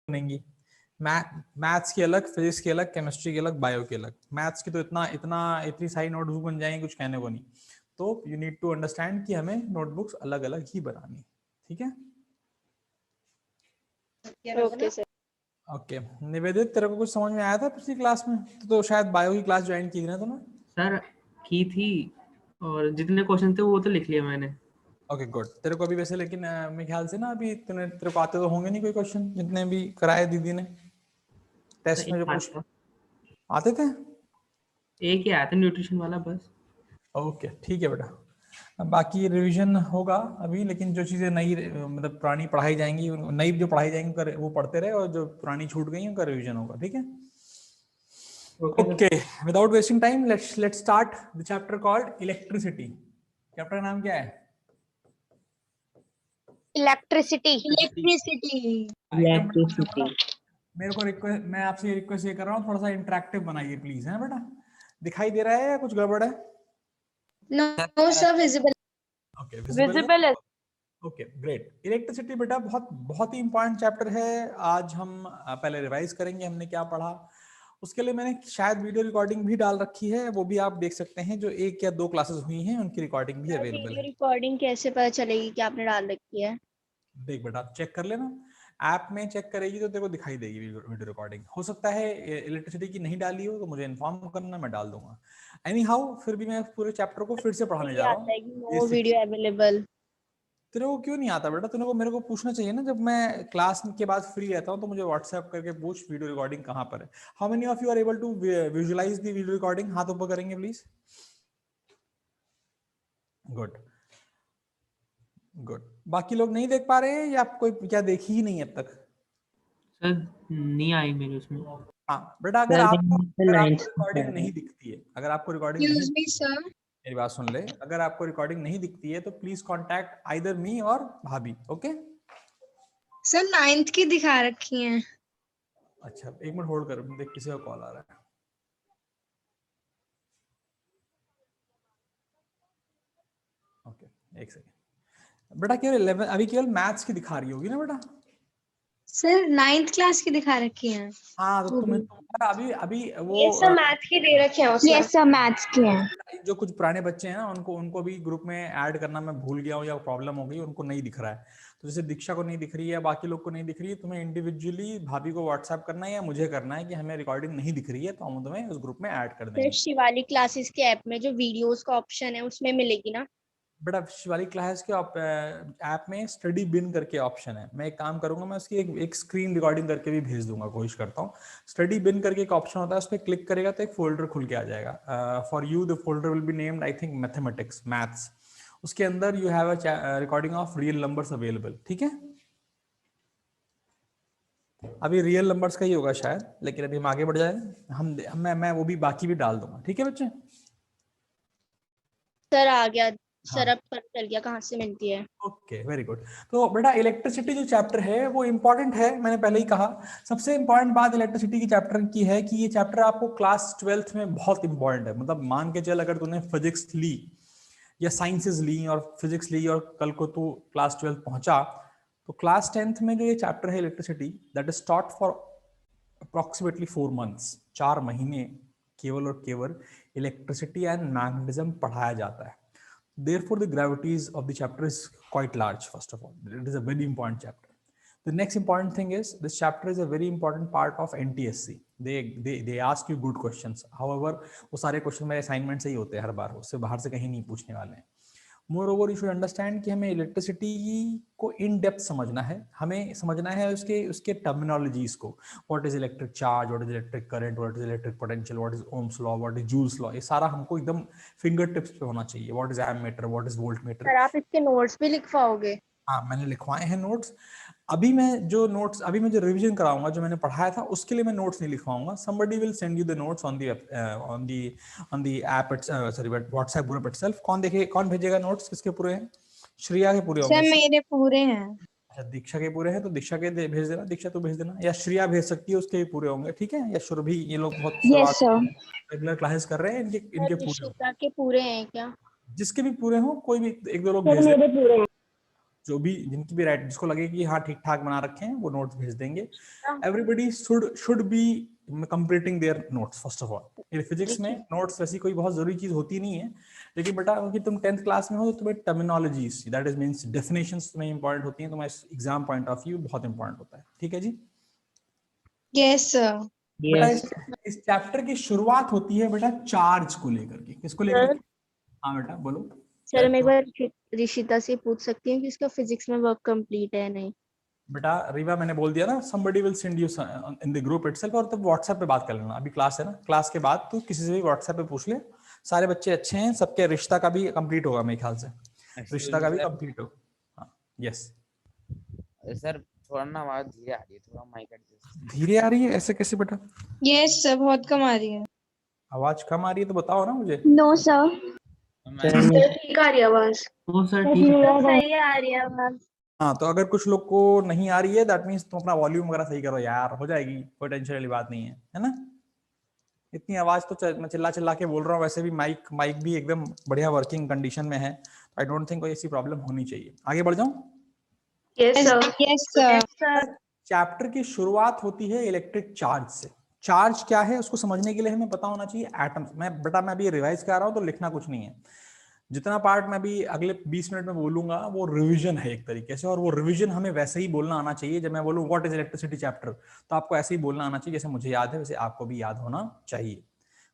बनेंगी। मैथ्स की अलग, फिजिक्स की अलग, केमिस्ट्री की अलग, बायो की अलग। मैथ्स की तो इतनी सारी नोटबुक बन जाएंगी, कुछ कहने को नहीं। तो यू नीड टू अंडरस्टैंड कि हमें नोटबुक्स अलग अलग ही बनानी, ठीक है। Okay sir. ओके निवेदित, तेरे को कुछ समझ में आया था पिछली क्लास में? तो शायद बायो की क्लास ज्वाइन की थी ना तूने? सर की थी, और जितने क्वेश्चन थे वो तो लिख लिया मैंने। Okay good. तेरे को अभी वैसे लेकिन मेरे ख्याल से ना अभी तेरे को आते तो होंगे नहीं कोई क्वेश्चन, जितने भी कराए दीदी ने टेस्ट में जो पूछ आते थे। एक ही आया था न्यूट्रिशन वाला बस। ओके ठीक है बेटा, अब बाकी रिवीजन होगा अभी, लेकिन जो चीज़ें नई मतलब पुरानी पढ़ाई जाएंगी, नई जो पढ़ाई जाएंगी वो पढ़ते रहे, और जो पुरानी छूट गई उनका रिवीजन होगा, ठीक है। Okay without wasting time let's start the chapter called electricity. Chapter का नाम क्या है? इलेक्ट्रिसिटी। मेरे को रिक्वेस्ट, मैं आपसे रिक्वेस्ट ये कर रहा हूँ, थोड़ा सा इंटरेक्टिव बनाइए प्लीज, है बेटा। दिखाई दे रहा है या कुछ गड़बड़ है? No sir, visible. Okay visible है। Okay great. इलेक्ट्रिसिटी बेटा बहुत बहुत ही इंपॉर्टेंट चैप्टर है। आज हम पहले रिवाइज करेंगे हमने क्या पढ़ा। उसके लिए मैंने शायद वीडियो रिकॉर्डिंग भी डाल रखी है, वो भी आप देख सकते हैं। जो 1 या 2 क्लासेस हुई हैं उनकी रिकॉर्डिंग भी अवेलेबल वीडियो है। रिकॉर्डिंग कैसे पता चलेगी कि आपने डाल रखी है? देख बेटा चेक कर लेना, ऐप में चेक करेगी तो तेरे को दिखाई देगी वीडियो रिकॉर्डिंग। हो सकता है इलेक्ट्रिसिटी की नहीं डाली हो तो मुझे इन्फॉर्म करना, मैं डाल दूंगा। एनी हाउ फिर भी मैं पूरे चैप्टर को फिर से पढ़ाने जा रहा आता है कि हूँ। No video available. तेरे को क्यों नहीं आता बेटा? तेरे को मेरे को पूछना चाहिए ना, जब मैं क्लास के बाद फ्री रहता हूँ तो मुझे व्हाट्सएप करके पूछ वीडियो रिकॉर्डिंग कहाँ पर है। How many of you are able to visualise the video recording? हाथ ऊपर करेंगे प्लीज। Good good. बाकी लोग नहीं देख पा रहे हैं या आप कोई क्या देखी ही नहीं अब तक? सर नहीं आई मेरे उसमें। हाँ बेटा, अगर आपको रिकॉर्डिंग नहीं दिखती है, अगर आपको रिकॉर्डिंग नहीं, सर। मेरी बात सुन ले, अगर आपको रिकॉर्डिंग नहीं दिखती है तो प्लीज कांटेक्ट आइदर मी और भाभी। ओके सर 9th की दिखा रखी हैं। अच्छा एक मिनट होल्ड कर, देख किसी का कॉल आ रहा है। ओके एक सेकेंड बेटा। केवल 11 अभी केवल मैथ्स की दिखा रही होगी ना बेटा? सर 9th क्लास की दिखा रखी हैं। हाँ तो तुम्हें अभी अभी वो ये सब मैथ की दे रखे हैं उसमें। ये सब मैथ्स के हैं। जो कुछ पुराने बच्चे हैं ना, उनको भी ग्रुप में ऐड करना मैं भूल गया हूँ या प्रॉब्लम हो गई, उनको नहीं दिख रहा है। तो जैसे दीक्षा को नहीं दिख रही है, बाकी लोग को नहीं दिख रही है, तुम्हें इंडिविजुअली भाभी को व्हाट्सएप करना है या मुझे करना है कि हमें रिकॉर्डिंग नहीं दिख रही है, तो हम तुम्हें उस ग्रुप में ऐड कर देंगे। शिवाली क्लासेस के ऐप में जो वीडियोस का ऑप्शन है उसमें मिलेगी ना बेटा? शिवाली क्लास के ऐप में स्टडी बिन करके ऑप्शन है। मैं एक काम करूंगा, मैं उसकी एक स्क्रीन रिकॉर्डिंग करके भी भेज दूंगा, कोशिश करता हूँ। स्टडी बिन करके एक ऑप्शन होता है, उस पर क्लिक करेगा तो एक फोल्डर खुल के आ जाएगा। For you the folder will be named I think mathematics, maths. उसके अंदर you have a recording of real numbers available, ठीक है। अभी रियल नंबर्स का ही होगा शायद, लेकिन अभी हम आगे बढ़ जाए, मैं वो भी बाकी भी डाल दूंगा, ठीक है बच्चे। सर आ गया। हाँ सर अब पता चल गया कहाँ से मिलती है। Okay very good. तो बेटा इलेक्ट्रिसिटी जो चैप्टर है वो इंपॉर्टेंट है, मैंने पहले ही कहा। सबसे इंपॉर्टेंट बात इलेक्ट्रिसिटी की चैप्टर की है कि ये चैप्टर आपको क्लास 12th में बहुत इंपॉर्टेंट है। मतलब मान के चल, अगर तूने फिजिक्स ली या साइंसेस ली और फिजिक्स ली और कल को तू क्लास 12th पहुंचा, तो क्लास 10th में जो ये चैप्टर है electricity, that is taught for approximately 4 months, 4 महीने केवल और केवल इलेक्ट्रिसिटी एंड मैग्नेटिज्म पढ़ाया जाता है। Therefore, the gravities of the chapter is quite large. First of all, it is a very important chapter. The next important thing is this chapter is a very important part of NTSC. They ask you good questions. However, वो सारे question मेरे assignment से ही होते हैं हर बार, उससे बाहर से कहीं नहीं पूछने वाले हैं। More over you should understand कि हमें इलेक्ट्रिसिटी को इन डेप्थ समझना है, हमें समझना है उसके टर्मिनोलॉजीज को। What is electric charge, what is electric current, what is electric potential, what is Ohm's law, what is Joule's law, ये सारा हमको एकदम फिंगर टिप्स पे होना चाहिए। What is ammeter, what is volt meter. Sir आप इसके नोट्स भी लिखवाओगे? हाँ मैंने लिखवाए हैं नोट्स। अभी मैं जो रिवीजन कराऊंगा, जो मैंने पढ़ाया था उसके लिए मैं नोट्स नहीं लिखवाऊंगा। somebody will send you the notes on the app, sorry but WhatsApp group itself। कौन भेजेगा नोट्स? किसके पूरे हैं? श्रेया के पूरे होंगे। सर मेरे पूरे हैं। अच्छा दीक्षा के पूरे हैं तो दीक्षा के भेज देना, दीक्षा तू भेज देना, या श्रेया भेज सकती है, उसके भी पूरे होंगे, ठीक है। या सुरभि, ये लोग बहुत रेगुलर क्लासेस कर रहे हैं, इनके पूरे के पूरे हैं क्या? जिसके भी पूरे हो, कोई भी 1-2 लोग भेज देना। जो भी जिनकी भी राइट जिसको लगे कि हाँ ठीक ठाक बना रखे हैं वो नोट्स भेज देंगे. Everybody should be completing there notes first of all. ये फिजिक्स में नोट्स वैसी कोई बहुत जरूरी चीज होती नहीं है, लेकिन बेटा क्योंकि तुम 10th क्लास में हो तो तुम्हें terminologies that is means definitions तुम्हें इंपॉर्टेंट होती हैं, तुम्हारे एग्जाम पॉइंट ऑफ व्यू बहुत इंपॉर्टेंट होता है. ठीक है जी. Yes sir. बेटा यस इस चैप्टर की शुरुआत होती है बेटा चार्ज को लेकर के. किसको लेकर के? हाँ बेटा बोलो. सर मैं एक बार ऋषिता से पूछ सकती हूँ कि इसका फिजिक्स में वर्क कंप्लीट है नहीं? बेटा रीवा मैंने बोल दिया ना, somebody will send you in the group itself, और तब व्हाट्सएप पे बात कर लेना. अभी क्लास है ना, क्लास के बाद तू किसी से भी व्हाट्सएप पे पूछ ले. सारे बच्चे अच्छे हैं, सबके रिश्ता का भी कंप्लीट होगा मेरे ख्याल से. रिश्ता का भी कंप्लीट हो. हाँ यस सर थोड़ा ना आवाज धीरे आ रही है, थोड़ा माइक एडजस्ट. धीरे आ रही है ऐसे कैसे बेटा? यस सर बहुत कम आ रही है. आवाज कम आ रही है तो बताओ ना मुझे. No sir. ठीक आ रही है आवाज. वो सर ठीक है. सही आ रही है आवाज. हाँ तो अगर कुछ लोग को नहीं आ रही है दैट मीन्स तुम अपना वॉल्यूम वगैरह सही करो यार, हो जाएगी, कोई टेंशन वाली बात नहीं है ना. इतनी आवाज तो मैं चिल्ला चिल्ला के बोल रहा हूँ, वैसे भी माइक भी एकदम बढ़िया वर्किंग कंडीशन में है. आई डोंट थिंक कोई ऐसी प्रॉब्लम होनी चाहिए. आगे बढ़ जाऊं. Yes sir. Yes sir. Chapter की शुरुआत होती है इलेक्ट्रिक चार्ज से. चार्ज क्या है उसको समझने के लिए हमें पता होना चाहिए एटम्स. मैं अभी रिवाइज कर रहा हूँ तो लिखना कुछ नहीं है. जितना पार्ट मैं भी अगले 20 मिनट में बोलूंगा वो रिवीजन है एक तरीके से, और वो रिवीजन हमें वैसे ही बोलना आना चाहिए. जब मैं बोलूं व्हाट इज इलेक्ट्रिसिटी चैप्टर तो आपको ऐसे ही बोलना आना चाहिए जैसे मुझे याद है वैसे आपको भी याद होना चाहिए.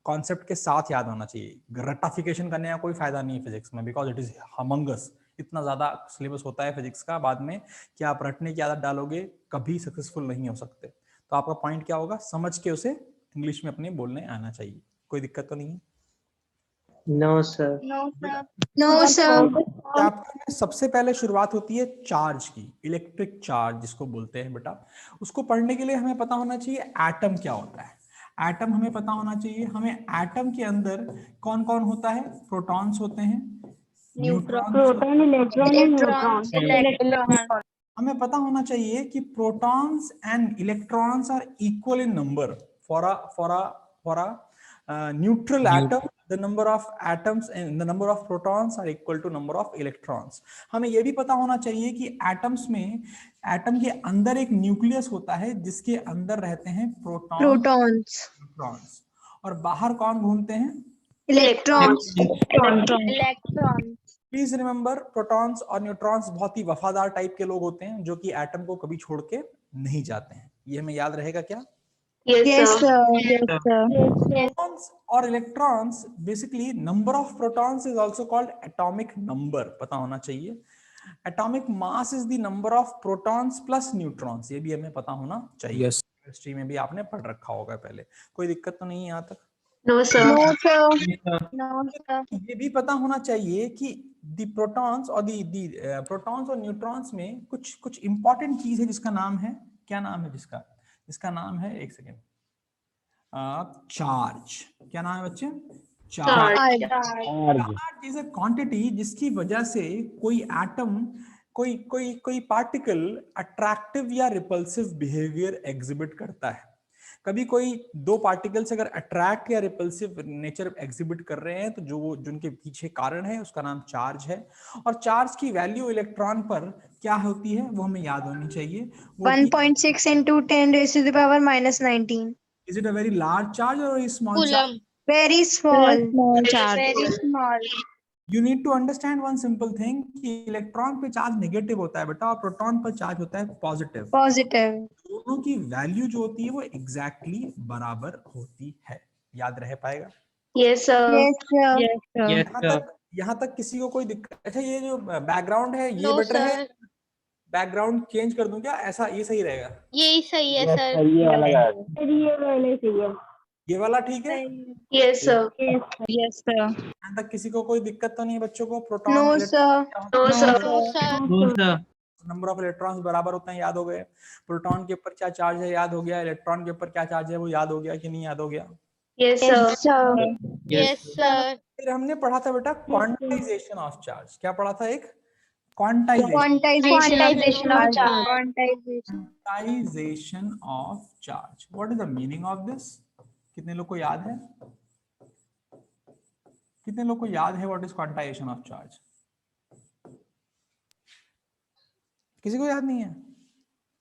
कॉन्सेप्ट के साथ याद होना चाहिए. रट्टाफिकेशन करने का कोई फायदा नहीं है फिजिक्स में, बिकॉज इट इज हमंगस. इतना ज्यादा सिलेबस होता है फिजिक्स का बाद में कि आप रटने की आदत डालोगे कभी सक्सेसफुल नहीं हो सकते. तो आपका पॉइंट क्या होगा, समझ के उसे इंग्लिश में अपने बोलने आना चाहिए. कोई दिक्कत तो नहीं है. No sir. No sir. Chapter में सबसे पहले शुरुआत होती है चार्ज की. इलेक्ट्रिक चार्ज जिसको बोलते हैं बेटा, उसको पढ़ने के लिए हमें पता होना चाहिए एटम क्या होता है. एटम हमें पता होना चाहिए. हमें एटम के अंदर कौन कौन होता है. प्रोटॉन्स होते हैं, न्यूट्रॉन्स. इलेक्ट्रॉन. हमें पता होना चाहिए कि protons and electrons are equal in number. For a neutral atom the number of atoms and the number of protons are equal to number of electrons. हमें यह भी पता होना चाहिए कि एटम्स में एटम के अंदर एक न्यूक्लियस होता है जिसके अंदर रहते हैं प्रोटॉन्स. न्यूट्रॉन्स, और बाहर कौन घूमते हैं. इलेक्ट्रॉन्स. प्लीज रिमेंबर प्रोटॉन्स और न्यूट्रॉन्स बहुत ही वफादार टाइप के लोग होते हैं जो कि एटम को कभी छोड़ के नहीं जाते हैं. ये हमें याद रहेगा क्या. Yes sir. Protons और electrons, basically number of protons is also called atomic number. पता होना चाहिए. Atomic mass is the number of protons plus neutrons. ये भी हमें पता होना चाहिए. Yes. केमिस्ट्री में भी आपने पढ़ रखा होगा पहले. कोई दिक्कत तो नहीं है यहाँ तक. No sir. No sir. ये भी पता होना चाहिए कि the protons और the protons और neutrons में कुछ इंपॉर्टेंट चीज है जिसका नाम है, क्या नाम है जिसका नाम है, एक सेकेंड, चार्ज. क्या नाम है बच्चे. Charge. Charge is a quantity जिसकी वजह से कोई एटम कोई पार्टिकल अट्रैक्टिव या रिपल्सिव बिहेवियर एग्जिबिट करता है. कभी कोई दो पार्टिकल्स अगर अट्रैक्ट या रिपल्सिव नेचर एग्जिबिट कर रहे हैं तो जो जिनके पीछे कारण है उसका नाम चार्ज है. और चार्ज की वैल्यू इलेक्ट्रॉन पर क्या होती है वो हमें याद होनी चाहिए. 1.6 into 10 raised to the power minus 19. Is it a very large charge or a small charge? Very small. Very small. You need to understand one simple thing कि इलेक्ट्रॉन पे चार्ज नेगेटिव होता है बेटा और प्रोटॉन पर charge होता है positive. Positive. दोनों की वैल्यू जो होती है वो एग्जैक्टली बराबर होती है. याद रह पाएगा. Yes sir. Yes sir. Yes, यहाँ तक किसी को कोई दिक्कत. अच्छा ये जो बैकग्राउंड है ये No, बेटर है, sir. बैकग्राउंड चेंज कर दूं क्या, ऐसा ये सही रहेगा. यही सही है सर. ये वाला ठीक है. Yes sir. Yes sir. यहाँ तक किसी को कोई दिक्कत तो नहीं है बच्चों को. Proton No sir. No sir. No, sir. Number of electrons बराबर होते हैं, याद हो गए. प्रोटॉन के ऊपर क्या चार्ज है याद हो गया. इलेक्ट्रॉन के ऊपर क्या चार्ज है वो याद हो गया कि नहीं याद हो गया. Yes sir. Yes. sir. फिर हमने पढ़ा था बेटा क्वांटाइजेशन ऑफ चार्ज. क्या पढ़ा था. एक quantization Quantization of charge. Quantization of charge. What is the meaning of this. कितने लोग को याद है, what is quantization of charge. किसी को याद नहीं है?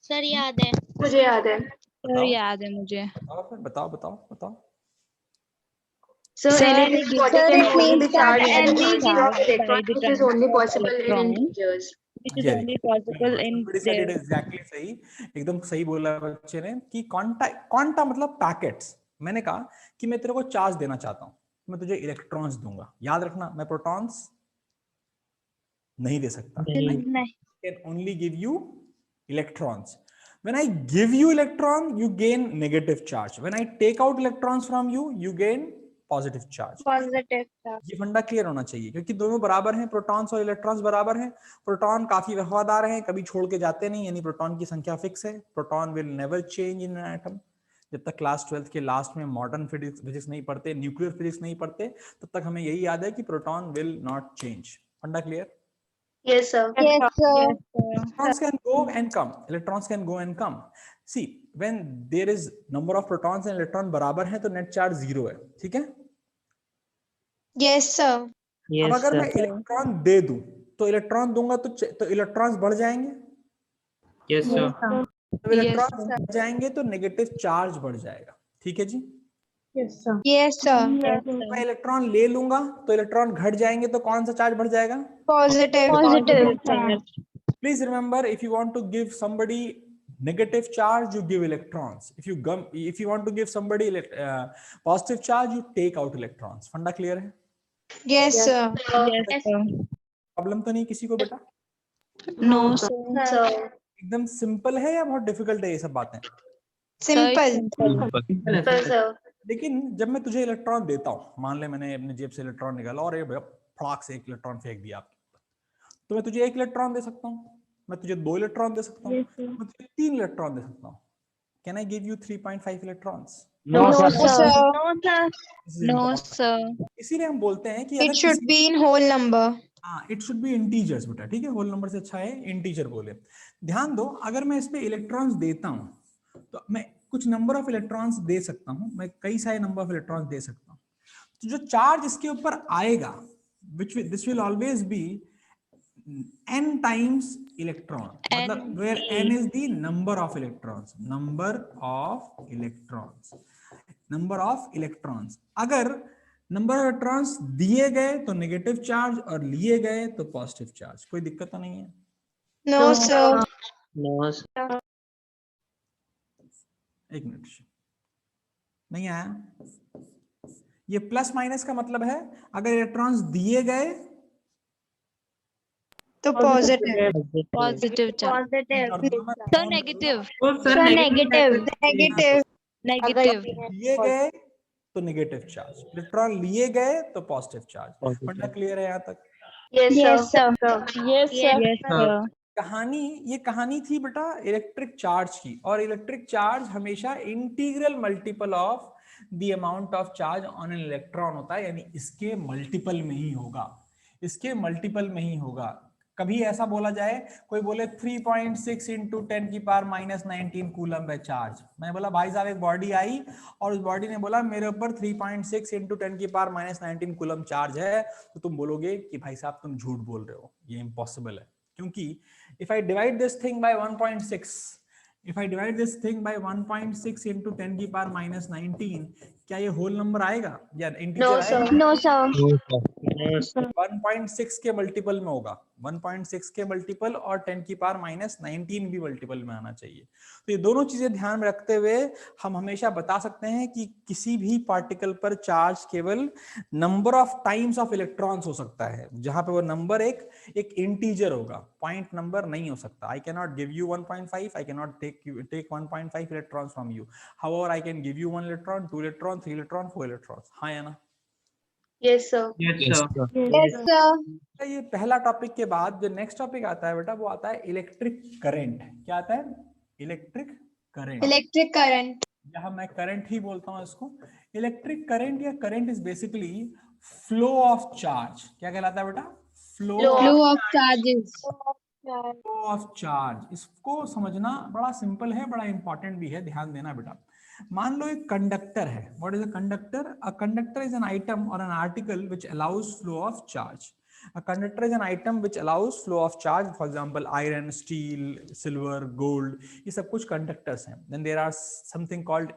सर याद है। मुझे याद है। बताओ याद है मुझे। बताओ फिर, बताओ बताओ बताओ। So Sir, anything body sir, can it only means be that charged in any quantity of charge by electrons the which is only transfer of possible in electron, integers. which is Very only good, possible very in good. Somebody said it their exactly सही, एकदम सही बोला बच्चे ने कि quanta मतलब packets. मैंने कहा कि मैं तेरे को चार्ज देना चाहता हूं, मैं तुझे इलेक्ट्रॉन्स दूंगा। याद रखना, मैं प्रोटॉन्स नहीं दे सकता। नहीं। Can only give you electrons. When I give you electron, you gain negative charge. When I take out electrons from you, you gain positive charge. Positive. ये फंडा क्लियर होना चाहिए, क्योंकि दोनों बराबर हैं, प्रोटॉन्स और इलेक्ट्रॉन्स बराबर हैं। प्रोटॉन काफी वफादार हैं, कभी छोड़ के जाते नहीं, यानी प्रोटॉन की संख्या फिक्स है। Proton will never change in an atom. जब तक क्लास 12th के लास्ट में मॉडर्न फिजिक्स नहीं पढ़ते, न्यूक्लियर फिजिक्स नहीं पढ़ते, तब तक हमें यही याद है कि प्रोटॉन विल नॉट चेंज। फंडा clear? Yes, sir. Yes, sir. Electrons can go and come. Electrons can go and come. See, when there is number of protons and electron बराबर है तो net charge 0 है, ठीक है? Yes, sir. अब अगर मैं इलेक्ट्रॉन दे दूं, तो इलेक्ट्रॉन दूंगा तो इलेक्ट्रॉन्स बढ़ जाएंगे। Yes sir. तो इलेक्ट्रॉन्स बढ़ जाएंगे तो नेगेटिव चार्ज बढ़ जाएगा, ठीक है जी? Yes, sir. मैं इलेक्ट्रॉन ले लूंगा तो इलेक्ट्रॉन घट जाएंगे तो कौन सा चार्ज बढ़ जाएगा? Positive. Please remember, if you want to give somebody negative charge, you give electrons. If you want to give somebody positive charge, you take out electrons. फंडा क्लियर है? Yes, sir. Yes, sir. Problem तो नहीं किसी को बेटा? No, sir. So, एकदम simple है या बहुत डिफिकल्ट है ये सब बातें? Simple. sir. लेकिन जब मैं तुझे इलेक्ट्रॉन देता हूं, मान ले मैंने अपने जेब से इलेक्ट्रॉन निकाला और ये फटाक से एक इलेक्ट्रॉन फेंक दिया आपके ऊपर, तो मैं तुझे एक इलेक्ट्रॉन दे सकता हूं, मैं तुझे 2 इलेक्ट्रॉन दे सकता हूं, मैं तुझे 3 इलेक्ट्रॉन दे सकता हूं। Can I give you 3.5 electrons? No, No, sir. sir. No, sir. इसीलिए हम बोलते हैं कि It should be in whole number. हाँ, इट शुड बी इंटीजर्स बेटा, ठीक है? होल नंबर से अच्छा है इंटीजर बोले। ध्यान दो, अगर मैं इस पे इलेक्ट्रॉन्स देता हूं तो मैं कुछ नंबर ऑफ इलेक्ट्रॉन्स दे सकता हूं, मैं कई सारे नंबर ऑफ इलेक्ट्रॉन्स दे सकता हूं। तो जो चार्ज इसके ऊपर आएगा, this will always be n times electron, मतलब where n is the number of electrons, number of electrons। अगर नंबर ऑफ इलेक्ट्रॉन्स दिए गए तो नेगेटिव चार्ज और लिए गए तो पॉजिटिव चार्ज। कोई दिक्कत तो नहीं है? No, sir. No sir. एक मिनट, नहीं आया? ये प्लस माइनस का मतलब है अगर इलेक्ट्रॉन्स दिए गए तो positive. Positive So negative. Sir Negative. Negative. दिए गए तो नेगेटिव चार्ज, इलेक्ट्रॉन लिए गए तो पॉजिटिव चार्ज। फंडा क्लियर है यहाँ तक? Yes, sir. Yes, sir. ये कहानी थी बेटा इलेक्ट्रिक चार्ज की, और इलेक्ट्रिक चार्ज हमेशा integral multiple of the amount of charge on an electron होता है, यानी इसके मल्टीपल में ही होगा, इसके मल्टीपल में ही होगा। कभी ऐसा बोला जाए, कोई बोले 3.6 इंटू 10 की पावर -19 कूलम है चार्ज, मैं बोला भाई साहब एक बॉडी आई और उस बॉडी ने बोला मेरे ऊपर 3.6 इंटू 10 की पावर -19 कूलम चार्ज है, तो तुम बोलोगे कि भाई साहब तुम झूठ बोल रहे हो, ये इम्पॉसिबल है। क्योंकि if I divide this thing by 1.6, if I divide this thing by 1.6 into 10 की पावर -19, क्या ये होल नंबर आएगा या इंटीजर आएगा? No, sir. 1.6 के मल्टीपल में होगा, 1.6 के मल्टीपल और 10 की पावर -19 भी मल्टीपल में आना चाहिए। तो ये दोनों चीजें ध्यान में रखते हुए हम हमेशा बता सकते हैं कि किसी भी पार्टिकल पर चार्ज केवल number of times of electrons हो सकता है, जहां पे वो नंबर एक इंटीजर होगा, पॉइंट नंबर नहीं हो सकता। I can not give you 1.5, I can not take 1.5 electrons from you, however I can give you 1 electron, 2 electron, 3 electron, 4 electrons. हाँ या ना? Yes, sir. Yes sir. Yes, sir. ये पहला टॉपिक के बाद जो नेक्स्ट टॉपिक आता है बेटा, वो आता है इलेक्ट्रिक करंट। क्या आता है? Electric current. Electric current. यहाँ मैं करंट ही बोलता हूँ इसको। इलेक्ट्रिक करंट या current is basically flow of charge. क्या कहलाता है बेटा? Flow Flow of charges. Of charge. इसको समझना बड़ा सिंपल है, बड़ा इंपॉर्टेंट भी है, ध्यान देना बेटा। मान लो एक कंडक्टर है। What is a conductor? A conductor is an item और an article which allows flow of charge. A conductor is an item which allows flow of charge. For example, iron, steel, silver, gold. ये सब कुछ conductors हैं. Then there are something called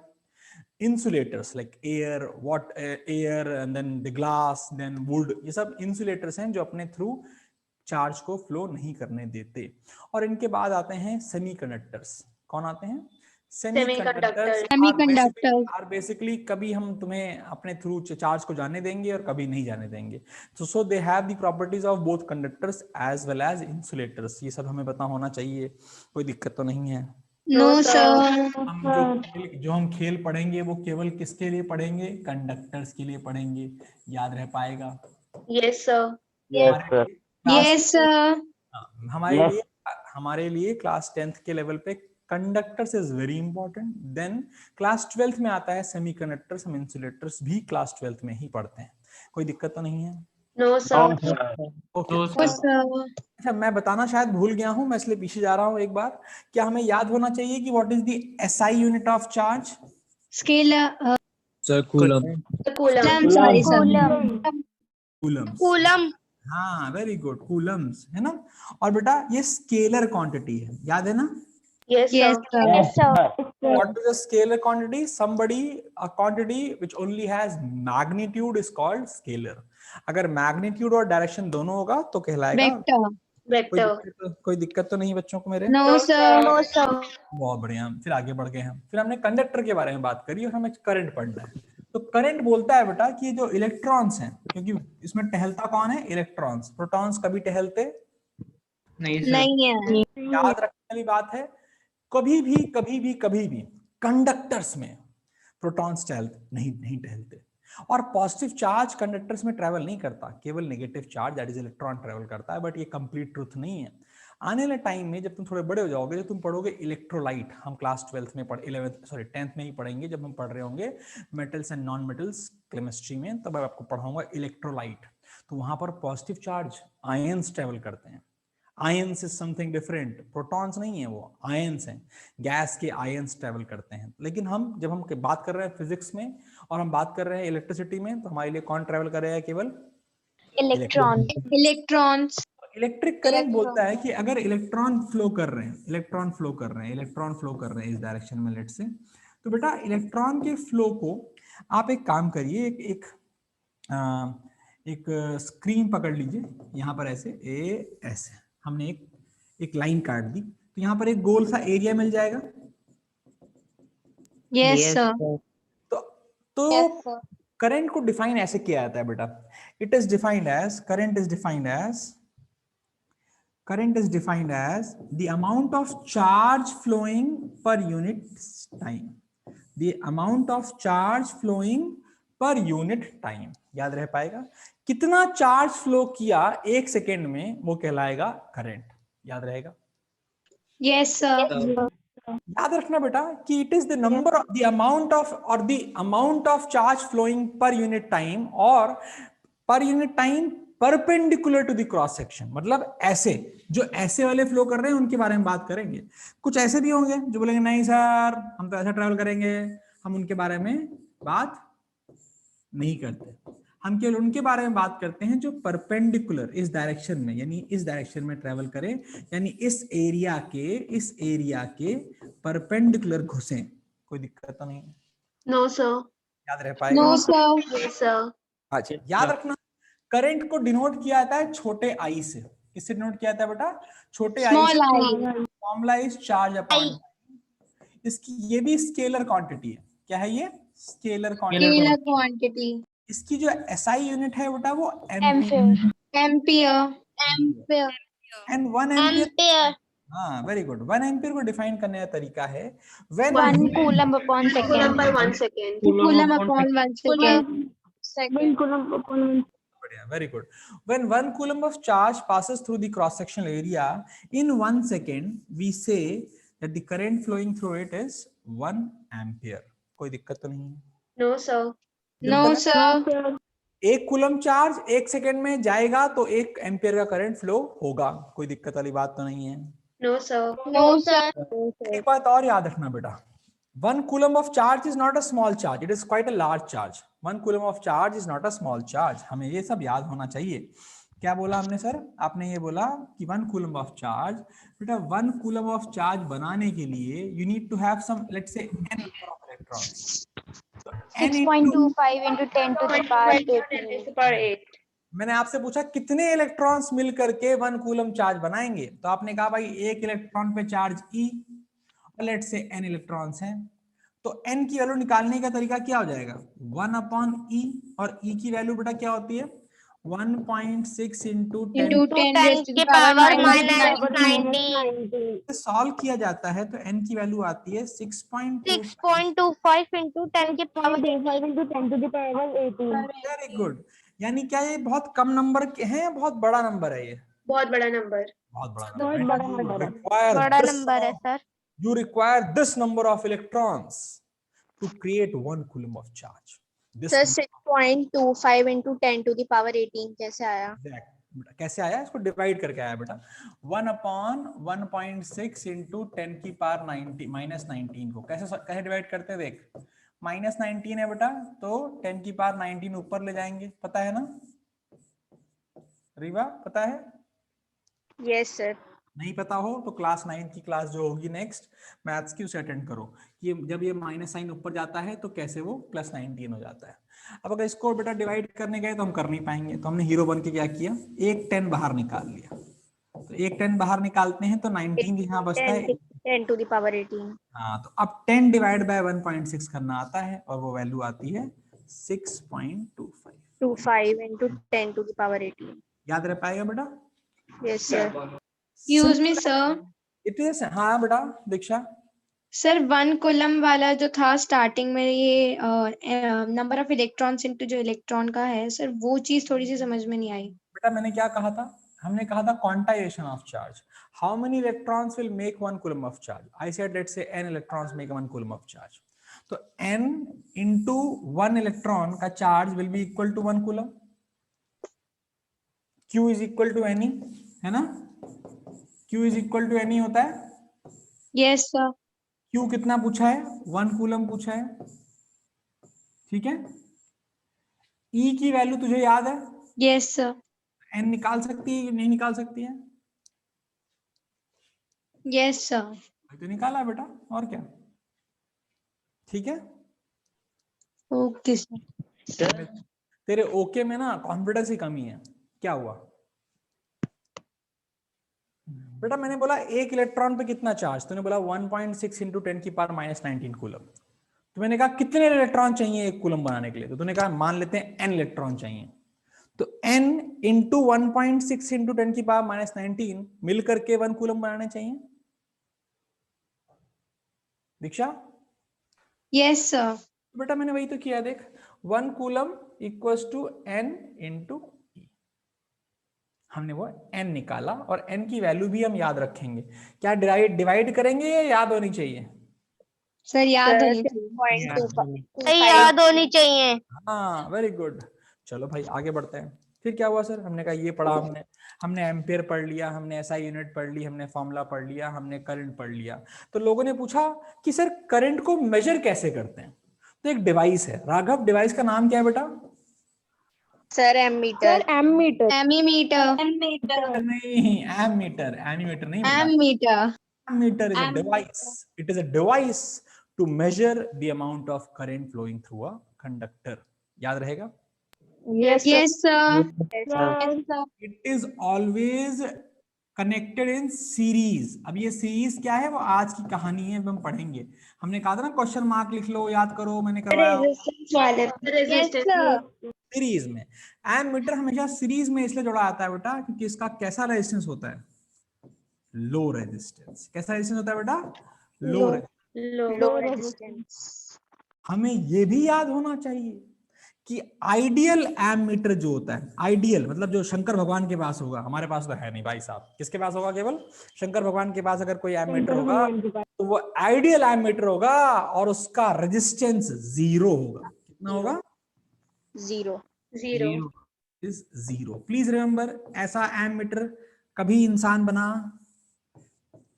insulators like air, air, and then the glass, then wood. ये सब insulators हैं जो अपने through charge को फ्लो नहीं करने देते. और इनके बाद आते हैं सेमीकंडक्टर्स. कौन आते हैं? Semiconductors. आर बेसिकली कभी हम तुम्हें अपने थ्रू चार्ज को जाने देंगे और कभी नहीं जाने देंगे. So they have the properties of both conductors as well as insulators. ये सब हमें पता होना चाहिए, कोई दिक्कत तो नहीं है. No, sir. हम जो हम खेल पढ़ेंगे वो केवल किसके लिए पढ़ेंगे? कंडक्टर्स के लिए पढ़ेंगे. याद रह पाएगा? Yes, sir. Yes, sir. हमारे लिए क्लास 10th के लेवल पे conductors is very important. Then class 12th में आता है सेमीकंडक्टर्स. हम इंसुलेटर्स भी क्लास 12th में ही पढ़ते हैं. कोई दिक्कत तो नहीं है? No, sir. ओके. तो No, sir. अच्छा, मैं बताना शायद भूल गया हूं, मैं इसलिए पीछे जा रहा हूं एक बार. क्या हमें याद होना चाहिए कि what is the SI unit of charge? Scalar. Sir, Coulomb. Coulomb. Sorry, sir. Coulomb's. Coulomb. हाँ, वेरी गुड. कूलम्स है ना. और बेटा ये स्केलर क्वांटिटी है, याद है ना? Yes, sir. Yes, sir. Yes, sir. What is a scalar quantity? A quantity which only has magnitude is called scalar. अगर magnitude और direction दोनों होगा तो कहलाएगा Vector. Vector. कोई दिक्कत तो नहीं बच्चों को मेरे? No, sir. No, sir. बहुत बढ़िया. फिर आगे बढ़ गए हम. फिर हमने कंडक्टर के बारे में बात करी और हमें करंट पढ़ना है. तो करंट बोलता है बेटा कि जो इलेक्ट्रॉन्स हैं, क्योंकि इसमें टहलता कौन है? इलेक्ट्रॉन्स. प्रोटॉन्स कभी टहलते नहीं सर. नहीं है. याद रखने वाली बात है. कभी भी कंडक्टर्स में प्रोटॉन्स नहीं टहलते. और पॉजिटिव चार्ज कंडक्टर्स में ट्रेवल नहीं करता, केवल negative charge that is electron travel करता है. बट ये कंप्लीट ट्रूथ नहीं है. आने वाले टाइम में जब तुम थोड़े बड़े हो जाओगे, जब तुम पढ़ोगे इलेक्ट्रोलाइट, हम क्लास 12th में 10th में ही पढ़ेंगे, जब हम पढ़ रहे होंगे metals and non metals chemistry में, तब आपको पढ़ाऊंगा इलेक्ट्रोलाइट. तो वहां पर पॉजिटिव चार्ज आयंस ट्रेवल करते हैं. Ions is something different. Protons नहीं है, वो आयंस हैं. गैस के आयंस ट्रेवल करते हैं. लेकिन जब हम बात कर रहे हैं फिजिक्स में और हम बात कर रहे हैं इलेक्ट्रिसिटी में, तो हमारे लिए कौन ट्रेवल कर रहा है? केवल Electrons. इलेक्ट्रिक करंट बोलता है कि अगर इलेक्ट्रॉन फ्लो कर रहे हैं इस डायरेक्शन में, लेट से, तो बेटा इलेक्ट्रॉन के फ्लो को आप एक काम करिए, एक स्क्रीन पकड़ लीजिए. यहाँ पर ऐसे हमने एक लाइन काट दी, तो यहाँ पर एक गोल सा एरिया मिल जाएगा. Yes, sir. तो करंट को डिफाइन ऐसे किया जाता है बेटा. It is defined as current is defined as the amount of charge flowing per unit time. The amount of charge flowing per unit time. याद रह पाएगा? कितना चार्ज फ्लो किया 1 सेकेंड में, वो कहलाएगा करंट. याद रहेगा? Yes, sir. याद रखना बेटा कि it is the number of the amount of charge flowing per unit time, और per unit time perpendicular to the cross section. मतलब ऐसे वाले फ्लो कर रहे हैं उनके बारे में बात करेंगे. कुछ ऐसे भी होंगे जो बोलेंगे नहीं सर हम तो ऐसा ट्रैवल करेंगे, हम उनके बारे में बात नहीं करते. हम केवल उनके बारे में बात करते हैं जो परपेंडिकुलर इस डायरेक्शन में, यानी इस डायरेक्शन में ट्रेवल करें, यानी इस एरिया के परपेंडिकुलर घुसे. कोई दिक्कत तो नहीं? No, sir. याद रह पाएगा? No, sir. Yes, sir. अच्छा, याद रखना करंट को डिनोट किया जाता है छोटे आई से. किससे डिनोट किया जाता है बेटा? छोटे आई Small से. I. Formula is charge upon. इसकी ये भी स्केलर क्वांटिटी है. क्या है ये? Scalar quantity. Scalar quantity. इसकी जो SI यूनिट है बेटा वो Ampere. And 1 ampere. हाँ, वेरी गुड. 1 एम्पियर को डिफाइन करने का तरीका है when Coulomb upon Coulomb by 1 second. second. Coulomb upon 1 second. बढ़िया, very good. When 1 coulomb of charge passes through the cross sectional area in 1 second, we say that the current flowing through it is 1 ampere. कोई दिक्कत तो नहीं है? No, sir. No, sir. 1 coulomb charge 1 second में जाएगा तो 1 ampere का current flow होगा. कोई दिक्कत वाली बात तो नहीं है? No, sir. No, sir. एक बात और याद रखना बेटा, 1 coulomb of charge is not a small charge, it is quite a large charge. 1 coulomb of charge is not a small charge. हमें ये सब याद होना चाहिए. क्या बोला हमने सर? आपने ये बोला कि 1 कूलम ऑफ चार्ज, बेटा 1 कूलम ऑफ चार्ज बनाने के लिए you need to have some, let's say n number of electrons. तो n into 6.25 into 10 to the power 18. मैंने आपसे पूछा कितने इलेक्ट्रॉन्स मिल करके 1 कूलम चार्ज बनाएंगे, तो आपने कहा भाई एक इलेक्ट्रॉन पे चार्ज E, और लेट्स से n इलेक्ट्रॉन्स हैं, तो n की वैल्यू निकालने का तरीका क्या हो जाएगा? 1/E, और E की वैल्यू बेटा क्या होती है? 1.6 into 10 Into 10 raised to the power -19. Solve किया जाता है तो n की वैल्यू आती है 6.25। 6.25 into 10 के power 5 into 10 to the power 18. Very good. यानी क्या ये बहुत कम नंबर के हैं, बहुत बड़ा नंबर है ये? बहुत बड़ा नंबर। बहुत बड़ा बहुत नंबर बड़ा नंबर है। बड़ा नंबर है sir. You require this number of electrons to create 1 coulomb of charge. This sir 6.25 into 10 to the power 18 कैसे आया? exact. कैसे आया? इसको डिवाइड करके आया बेटा। 1/1.6 into 10 की पावर 90 -19 को कैसे डिवाइड करते हैं? देख, -19 है बेटा, तो 10 की पावर 19 ऊपर ले जाएंगे, पता है ना रीवा? पता है? Yes sir. नहीं पता हो तो क्लास 9 की क्लास जो होगी नेक्स्ट मैथ्स की, उसे अटेंड करो कि जब ये माइनस साइन ऊपर जाता है तो कैसे वो +19 हो जाता है। अब अगर इसको बेटा डिवाइड करने गए तो हम कर नहीं पाएंगे, तो हमने हीरो बन के क्या किया, एक 10 बाहर निकाल लिया। तो एक 10 बाहर निकालते हैं तो 19 यहाँ बचता है 10 to the power 18. हाँ, तो अब 10 डिवाइड बाय 1.6 करना आता है और वो वैल्यू आती है 6.25। 25 into 10 to the power 18. याद रह पाएगा बेटा? Yes sir. Excuse me, sir. It is, हाँ बेटा दीक्षा। सर 1 कूलम वाला जो था स्टार्टिंग में, ये नंबर ऑफ इलेक्ट्रॉन्स इनटू जो इलेक्ट्रॉन का है सर, वो चीज थोड़ी सी समझ में नहीं आई। बेटा मैंने क्या कहा था? हमने कहा था quantisation of charge. How many electrons will make 1 coulomb of charge? I said let's say n electrons make 1 coulomb of चार्ज। तो n into 1 इलेक्ट्रॉन का charge will be equal to 1 coulomb. q is equal to ne, है ना? q is equal to ne होता है। Yes sir. q कितना पूछा है? 1 कूलम पूछा है, ठीक है। e की वैल्यू तुझे याद है? Yes sir. n निकाल सकती है, नहीं निकाल सकती है? Yes sir. तो निकाला बेटा, और क्या, ठीक है। Okay sir. तेरे ओके में ना कॉन्फिडेंस की कमी है, क्या हुआ बेटा? मैंने बोला एक इलेक्ट्रॉन पे कितना चार्ज, तूने बोला 1.6 into 10 की पावर -19 कूलम। तो मैंने कहा कितने इलेक्ट्रॉन चाहिए एक कूलम बनाने के लिए, तो तूने कहा मान लेते हैं n इलेक्ट्रॉन चाहिए। तो n into 1.6 into 10 की पावर -19 मिल करके 1 कूलम बनाने चाहिए, दीक्षा? Yes sir. बेटा मैंने वही तो किया, देख 1 coulomb equals to n into e। हमने वो n निकाला और n की वैल्यू भी हम याद रखेंगे। क्या डिवाइड करेंगे या याद होनी चाहिए? सर याद होनी चाहिए। याद होनी चाहिए। हाँ वेरी गुड। चलो भाई आगे बढ़ते हैं। फिर क्या हुआ सर? हमने कहा ये पढ़ा, हमने एम्पियर पढ़ लिया, हमने एसआई यूनिट पढ़ ली, हमने फॉर्मूला पढ़ लिया, हमने करंट पढ़ लिया। तो लोगों ने पूछा कि सर करंट को मेजर कैसे करते हैं? तो एक डिवाइस है, राघव डिवाइस का नाम क्या है बेटा? Sir ammeter. एमीमीटर। नहीं, एमीटर, एमीमीटर नहीं बेटा। एमीमीटर। Ammeter is a device. It is a device to measure the amount of current flowing through a conductor. याद रहेगा? Yes sir. It is always connected in series. अब ये series क्या है वो आज की कहानी है, हम पढ़ेंगे। हमने कहा था ना क्वेश्चन मार्क लिख लो, याद करो, मैंने करवाया सीरीज में। एमीटर हमेशा सीरीज में इसलिए जोड़ा आता है बेटा क्योंकि इसका कैसा रेजिस्टेंस होता है? Low resistance. कैसा रेजिस्टेंस होता है बेटा? Low resistance. हमें ये भी याद होना चाहिए कि आइडियल एमीटर जो होता है, आइडियल मतलब जो शंकर भगवान के पास होगा, हमारे पास तो है नहीं भाई साहब, किसके पास होगा? केवल शंकर भगवान के पास अगर कोई एमीटर होगा तो वो आइडियल एमीटर होगा और उसका रेजिस्टेंस 0 होगा। कितना होगा? 0 इज 0। प्लीज रिमेंबर, ऐसा एमीटर कभी इंसान बना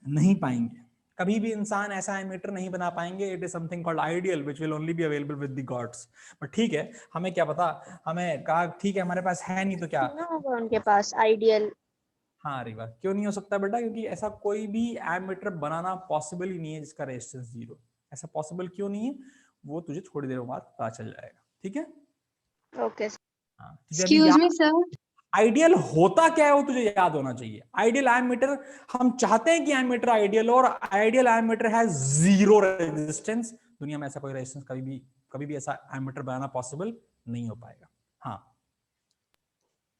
नहीं पाएंगे, कभी भी इंसान ऐसा एमीटर नहीं बना पाएंगे. It is something called ideal which will only be available with the gods. But ठीक है, हमें क्या पता, हमें कहा ठीक है हमारे पास है नहीं तो क्या. ना होगा उनके पास आइडियल. हाँ रिवा, क्यों नहीं हो सकता बेटा? क्योंकि ऐसा कोई भी एमीटर बनाना पॉसिबल ही नहीं है जिसका रेजिस्टेंस 0. ऐसा पॉसिबल क्यों नहीं है वो तुझे थोड़ी देर बाद पता चल जाएगा. ठीक है. ओके. हाँ, एक्सक्यूज मी सर. आइडियल होता क्या है वो तुझे याद होना चाहिए. आइडियल एमीटर, हम चाहते हैं कि एमीटर आइडियल हो, और आइडियल एमीटर हैज 0 रेजिस्टेंस. दुनिया में ऐसा कोई रेजिस्टेंस कभी भी ऐसा एमीटर बनाना पॉसिबल नहीं हो पाएगा. हाँ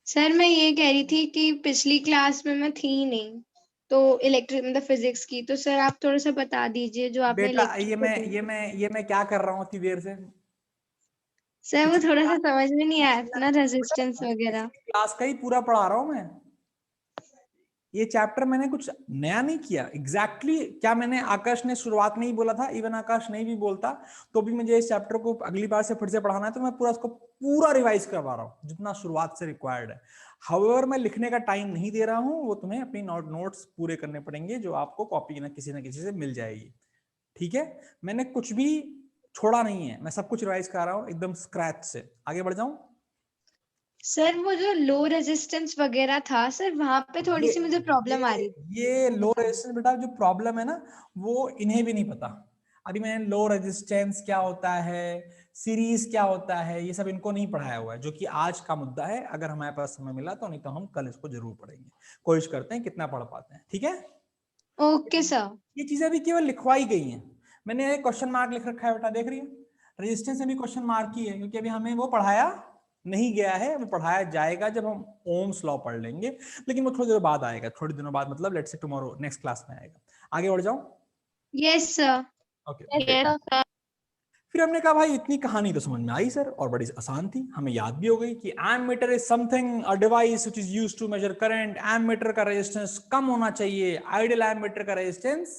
सर मैं ये कह रही थी कि पिछली क्लास में मैं थी नहीं, तो इलेक्ट्रिक मतलब फिजिक्स की, तो सर आप थोड़ा सा बता दीजिए जो आपने बेटा, इलेक्ट्रिक. ये मैं क्या कर रहा हूँ इतनी देर से. सर वो थोड़ा सा पिछली समझ में नहीं आया पिछली ना, रेजिस्टेंस वगैरह. क्लास का ही पूरा पढ़ा रहा हूँ मैं. ये चैप्टर मैंने कुछ नया नहीं किया. एग्जैक्टली क्या मैंने आकाश ने शुरुआत में ही बोला था, इवन आकाश नहीं भी बोलता तो भी मुझे इस चैप्टर को अगली बार से फिर से पढ़ाना है, तो मैं पूरा उसको पूरा रिवाइज करवा रहा हूँ जितना शुरुआत से रिक्वायर्ड है. हाउएवर मैं लिखने का टाइम नहीं दे रहा हूँ, वो तुम्हें अपनी नोट्स पूरे करने पड़ेंगे जो आपको कॉपी ना किसी से मिल जाएगी. ठीक है, मैंने कुछ भी छोड़ा नहीं है, मैं सब कुछ रिवाइज कर रहा हूँ एकदम स्क्रैच से. आगे बढ़ जाऊं. सर वो जो लो रेजिस्टेंस वगैरह था सर, वहां पे थोड़ी सी मुझे प्रॉब्लम आ रही थी. ये लो रेजिस्टेंस बेटा जो प्रॉब्लम है ना, वो इन्हें भी नहीं पता. अभी मैंने लो रेजिस्टेंस क्या होता है, सीरीज क्या होता है, ये सब इनको नहीं पढ़ाया हुआ है, जो कि आज का मुद्दा है. अगर हमारे पास समय मिला तो, नहीं तो हम कल इसको जरूर पढ़ेंगे. कोशिश करते हैं कितना पढ़ पाते हैं. ठीक है. Okay sir. ये चीजें भी केवल लिखवाई गई हैं. मैंने एक क्वेश्चन मार्क लिख रखा है बेटा, देख रही है. रेजिस्टेंस में भी क्वेश्चन मार्क ही है, क्योंकि अभी हमें वो पढ़ाया नहीं गया है. वो पढ़ाया जाएगा जब हम ओम्स लॉ पढ़ लेंगे, लेकिन वो थोड़ी देर बाद आएगा. थोड़ी दिनों बाद मतलब let's say tomorrow, next class में आएगा. आगे बढ़ जाऊं. Yes sir. Okay. Yes, sir. फिर हमने कहा भाई इतनी कहानी तो समझ में आई सर, और बड़ी आसान थी, हमें याद भी हो गई कि ammeter is something, a device which is used to measure current. Ammeter का रेजिस्टेंस कम होना चाहिए. आइडियल एमीटर का रेजिस्टेंस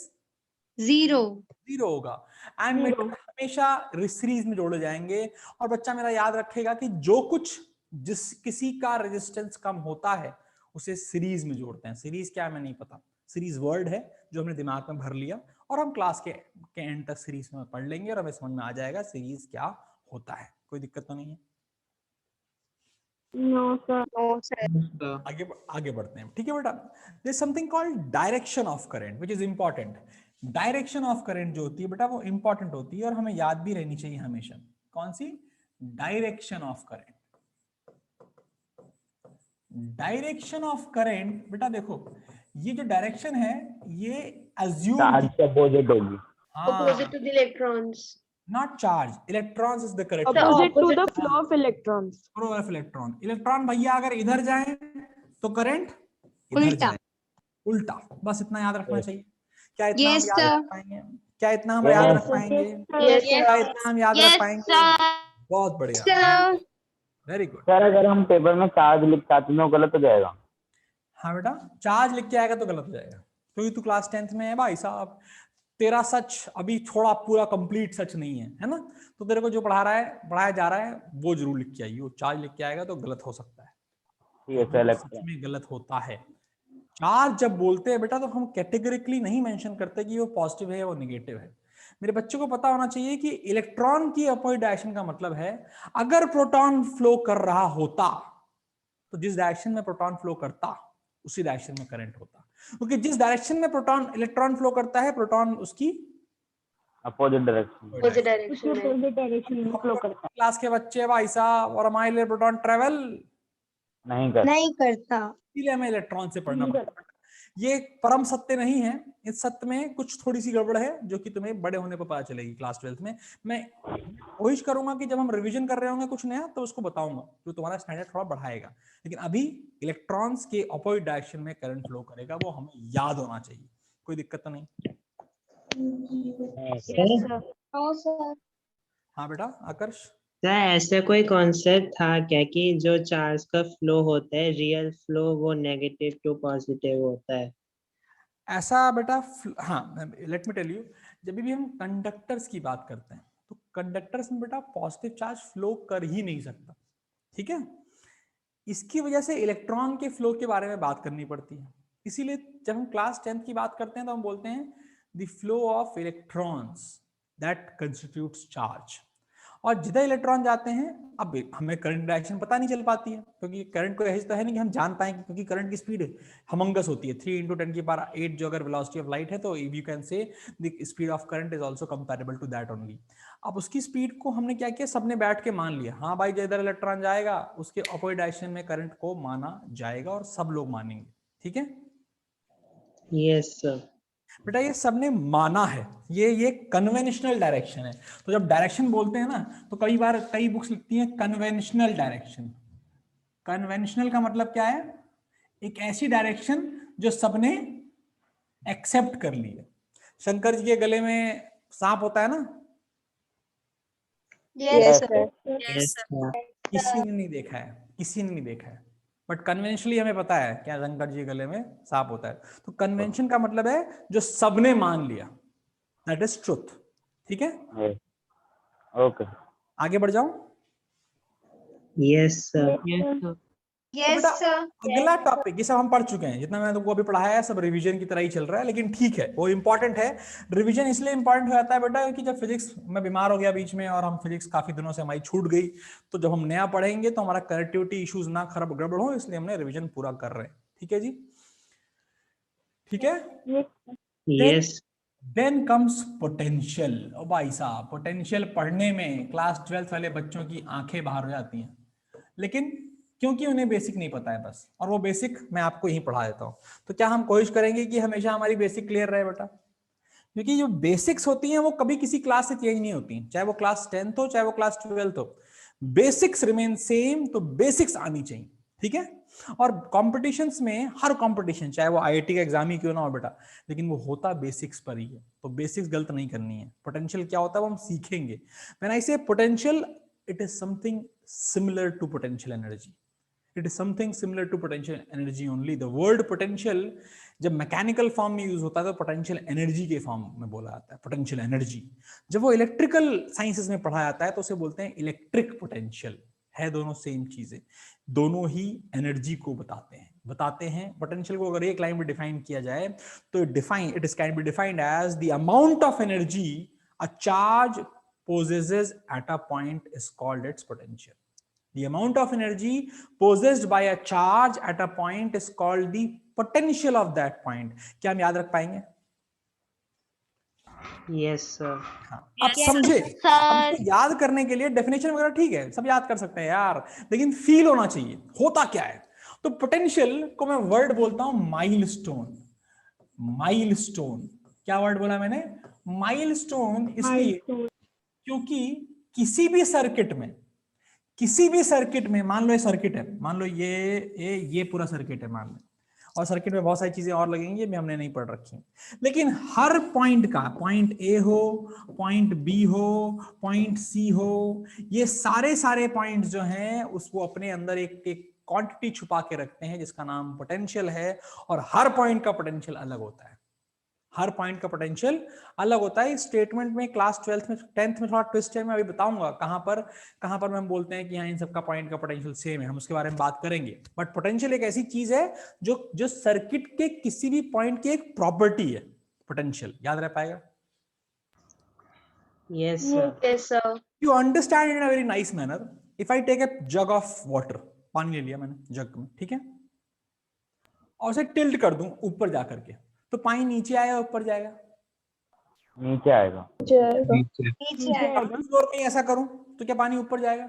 0. 0 होगा. एमीटर हमेशा सीरीज में जोड़े जाएंगे. और बच्चा मेरा याद रखेगा कि जो कुछ किसी का रेजिस्टेंस कम होता है उसे सीरीज में जोड़ते हैं. सीरीज क्या है मैं नहीं पता, सीरीज वर्ड है जो हमने दिमाग में भर लिया, और हम क्लास के एंड तक सीरीज में पढ़ लेंगे और हमें समझ में आ जाएगा सीरीज क्या होता है. कोई दिक्कत तो नहीं है. No, sir. No sir. आगे बढ़ते हैं. ठीक है बेटा. There is something called direction of current which is important. Direction of current जो होती है बेटा वो इंपॉर्टेंट होती है और हमें याद भी रहनी चाहिए हमेशा. कौन सी? Direction of current. Direction of current बेटा देखो, ये जो डायरेक्शन है ये अज्यूम, चार्ज अपोजिट होगी. Opposite to the electrons. Not charge. Electrons is the correct. The Opposite to opposite. the flow of electrons. Flow of electron. Electron भैया अगर इधर जाए तो करंट इधर उल्टा. जाए. उल्टा. बस इतना याद रखना चाहिए. क्या इतना हम Yes, याद sir. रख पाएंगे? क्या इतना हम Yes. याद रख पाएंगे? Yes, क्या sir. इतना हम याद रख पाएंगे? बहुत बढ़िया. Sir very good. सर अगर हम पेपर में चार्ज लिख पाते हैं तो गलत हो जाएगा. हाँ बेटा, चार्ज लिख के आएगा तो गलत हो जाएगा, क्योंकि तू क्लास 10th में है भाई साहब. तेरा सच अभी थोड़ा पूरा कंप्लीट सच नहीं है ना. तो तेरे को जो पढ़ाया जा रहा है वो जरूर लिख के आइए. वो चार्ज लिख के आएगा तो गलत हो सकता है. ठीक है सर. सच में गलत होता है. चार्ज जब बोलते हैं बेटा तो हम कैटेगोरिकली नहीं मेंशन करते कि वो पॉजिटिव है या वो नेगेटिव है. मेरे बच्चों को पता होना चाहिए कि इलेक्ट्रॉन की अपोजिट डायरेक्शन का मतलब है अगर प्रोटॉन फ्लो कर रहा होता तो जिस डायरेक्शन में प्रोटॉन फ्लो करता उसी डायरेक्शन में करंट होता. क्योंकि जिस डायरेक्शन में इलेक्ट्रॉन फ्लो करता है, प्रोटॉन उसकी अपोजिट डायरेक्शन. Opposite direction. में. Opposite direction में flow करता है. क्लास के बच्चे भाई साहब, और हमारे लिए प्रोटॉन ट्रेवल नहीं कर. नहीं करता. इसलिए हमें इलेक्ट्रॉन से पढ़ना पड़ता है. ये परम सत्य नहीं है. इस सत्य में कुछ थोड़ी सी गड़बड़ है जो कि तुम्हें बड़े होने पर पता चलेगी क्लास 12th में. मैं कोशिश करूंगा कि जब हम रिवीजन कर रहे होंगे कुछ नया तो उसको बताऊंगा जो तुम्हारा स्टैंडर्ड थोड़ा बढ़ाएगा. लेकिन अभी इलेक्ट्रॉन्स के अपोजिट डायरेक्शन में करंट फ्लो करेगा, वो हमें याद होना चाहिए. कोई दिक्कत तो नहीं? Yes, sir. No sir. हाँ बेटा आकर्ष. सर ऐसा कोई कॉन्सेप्ट था क्या कि जो चार्ज का फ्लो होता है, रियल फ्लो वो नेगेटिव टू पॉजिटिव होता है? ऐसा बेटा हाँ, लेट मी टेल यू. जब भी हम कंडक्टर्स की बात करते हैं तो कंडक्टर्स में बेटा पॉजिटिव चार्ज फ्लो कर ही नहीं सकता. ठीक है. इसकी वजह से इलेक्ट्रॉन के फ्लो के बारे में बात करनी पड़ती है. इसीलिए जब हम क्लास 10th की बात करते हैं तो हम बोलते हैं the flow of electrons that constitutes charge. और जिधर इलेक्ट्रॉन जाते हैं, अब हमें करंट डायरेक्शन पता नहीं चल पाती है, क्योंकि करंट को ऐसे तो है नहीं कि हम जान पाएंगे, क्योंकि करंट की स्पीड हमंगस होती है, 3 × 10⁸ जो अगर वेलोसिटी ऑफ लाइट है, तो you can say the speed of current is also comparable to that only. अब उसकी स्पीड को हमने क्या किया, सबने बैठ के मान लिया, हाँ भाई जिधर इलेक्ट्रॉन जाएगा उसके अपोजिट डायरेक्शन में करंट को माना जाएगा, और सब लोग मानेंगे, ठीक है। Yes sir. बेटा ये सबने माना है, ये कन्वेंशनल डायरेक्शन है। तो जब डायरेक्शन बोलते हैं ना, तो कई बार कई बुक्स लिखती हैं कन्वेंशनल डायरेक्शन। कन्वेंशनल का मतलब क्या है, एक ऐसी डायरेक्शन जो सबने एक्सेप्ट कर ली है। शंकर जी के गले में सांप होता है ना, यस सर। Yes sir. किसी ने नहीं देखा है, किसी ने नहीं देखा है, बट कन्वेंशनली हमें पता है क्या शंकर जी के गले में सांप होता है। तो कन्वेंशन का मतलब है जो सबने मान लिया, दैट इज ट्रुथ, ठीक है। ओके, आगे बढ़ जाऊं। Yes sir. Yes sir. Yes sir. अगला टॉपिक, ये सब हम पढ़ चुके हैं, जितना मैंने तुमको अभी पढ़ाया है सब रिवीजन की तरह ही चल रहा है, लेकिन ठीक है, वो इंपॉर्टेंट है। रिवीजन इसलिए इंपॉर्टेंट हो जाता है बेटा, क्योंकि जब फिजिक्स में बीमार हो गया बीच में, और हम फिजिक्स काफी दिनों से हमारी छूट गई, तो जब हम नया पढ़ेंगे तो हमारा कनेक्टिविटी इश्यूज ना खराब गड़बड़ हो, इसलिए हमने रिवीजन पूरा कर रहे हैं, ठीक है जी, ठीक है। यस। Then comes potential. ओ भाई साहब, पोटेंशियल पढ़ने में क्लास 12th वाले बच्चों की आंखें बाहर हो जाती हैं, लेकिन क्योंकि उन्हें बेसिक नहीं पता है बस, और वो बेसिक मैं आपको यहीं पढ़ा देता हूँ। तो क्या हम कोशिश करेंगे कि हमेशा हमारी बेसिक क्लियर रहे बेटा, क्योंकि जो बेसिक्स होती हैं वो कभी किसी क्लास से चेंज नहीं होती, चाहे वो क्लास 10th हो चाहे वो क्लास 12th हो, बेसिक्स रिमेन सेम, तो बेसिक्स आनी चाहिए, ठीक है। और कॉम्पिटिशन्स में हर कॉम्पिटिशन, चाहे वो IIT का एग्जाम ही क्यों ना हो बेटा, लेकिन वो होता बेसिक्स पर ही है, तो बेसिक्स गलत नहीं करनी है। पोटेंशियल क्या होता है वो हम सीखेंगे। When I say potential, it is something similar to potential energy, it is something similar to potential energy only. The word potential जब मैकेनिकल फॉर्म में यूज होता है तो पोटेंशियल एनर्जी के फॉर्म में बोला जाता है, पोटेंशियल एनर्जी। जब वो इलेक्ट्रिकल साइंसेस में पढ़ा जाता है तो उसे बोलते हैं इलेक्ट्रिक पोटेंशियल। है दोनों सेम चीजें, दोनों ही एनर्जी को बताते हैं। पोटेंशियल को अगर एक लाइन में डिफाइन किया जाए तो it is can be defined as the amount of energy a charge possesses at a point is called its potential. The amount of energy possessed by a charge at a point is called the potential of that point. क्या हम याद रख पाएंगे? Yes sir. आप समझे? अब याद करने के लिए डेफिनेशन वगैरह ठीक है, सब याद कर सकते हैं यार, लेकिन फील होना चाहिए होता क्या है। तो पोटेंशियल को मैं वर्ड बोलता हूं माइलस्टोन। माइलस्टोन, क्या वर्ड बोला मैंने? माइलस्टोन। इसलिए क्योंकि किसी भी सर्किट में मान लो ये सर्किट है, मान लो ये पूरा सर्किट है मान लो, और सर्किट में बहुत सारी चीजें और लगेंगी भी हमने नहीं पढ़ रखी, लेकिन हर पॉइंट का, पॉइंट ए हो, पॉइंट बी हो, पॉइंट सी हो, ये सारे पॉइंट्स जो हैं उसको अपने अंदर एक क्वांटिटी छुपा के रखते हैं जिसका नाम पोटेंशियल है। और हर पॉइंट का पोटेंशियल अलग होता है, हर पॉइंट का पोटेंशियल अलग होता है। इस स्टेटमेंट में क्लास 12th में 10th में थोड़ा ट्विस्ट है, मैं अभी बताऊंगा कहां पर हम बोलते हैं कि हाँ इन सबका पॉइंट का पोटेंशियल सेम है, हम उसके बारे में बात करेंगे। बट पोटेंशियल एक ऐसी चीज है जो सर्किट के किसी भी पॉइंट की एक प्रॉपर्टी है। पोटेंशियल याद रह पाएगा? Yes sir. Yes, sir. You understand in a very nice manner. If I take a jug of water, पानी ले लिया मैंने जग में, ठीक है, और उसे टिल्ट कर दूं ऊपर जाकर के, तो पानी नीचे आएगा ऊपर जाएगा? नीचे आएगा। नीचे आएगा। फ्लोर पे ऐसा करूं तो क्या पानी ऊपर जाएगा?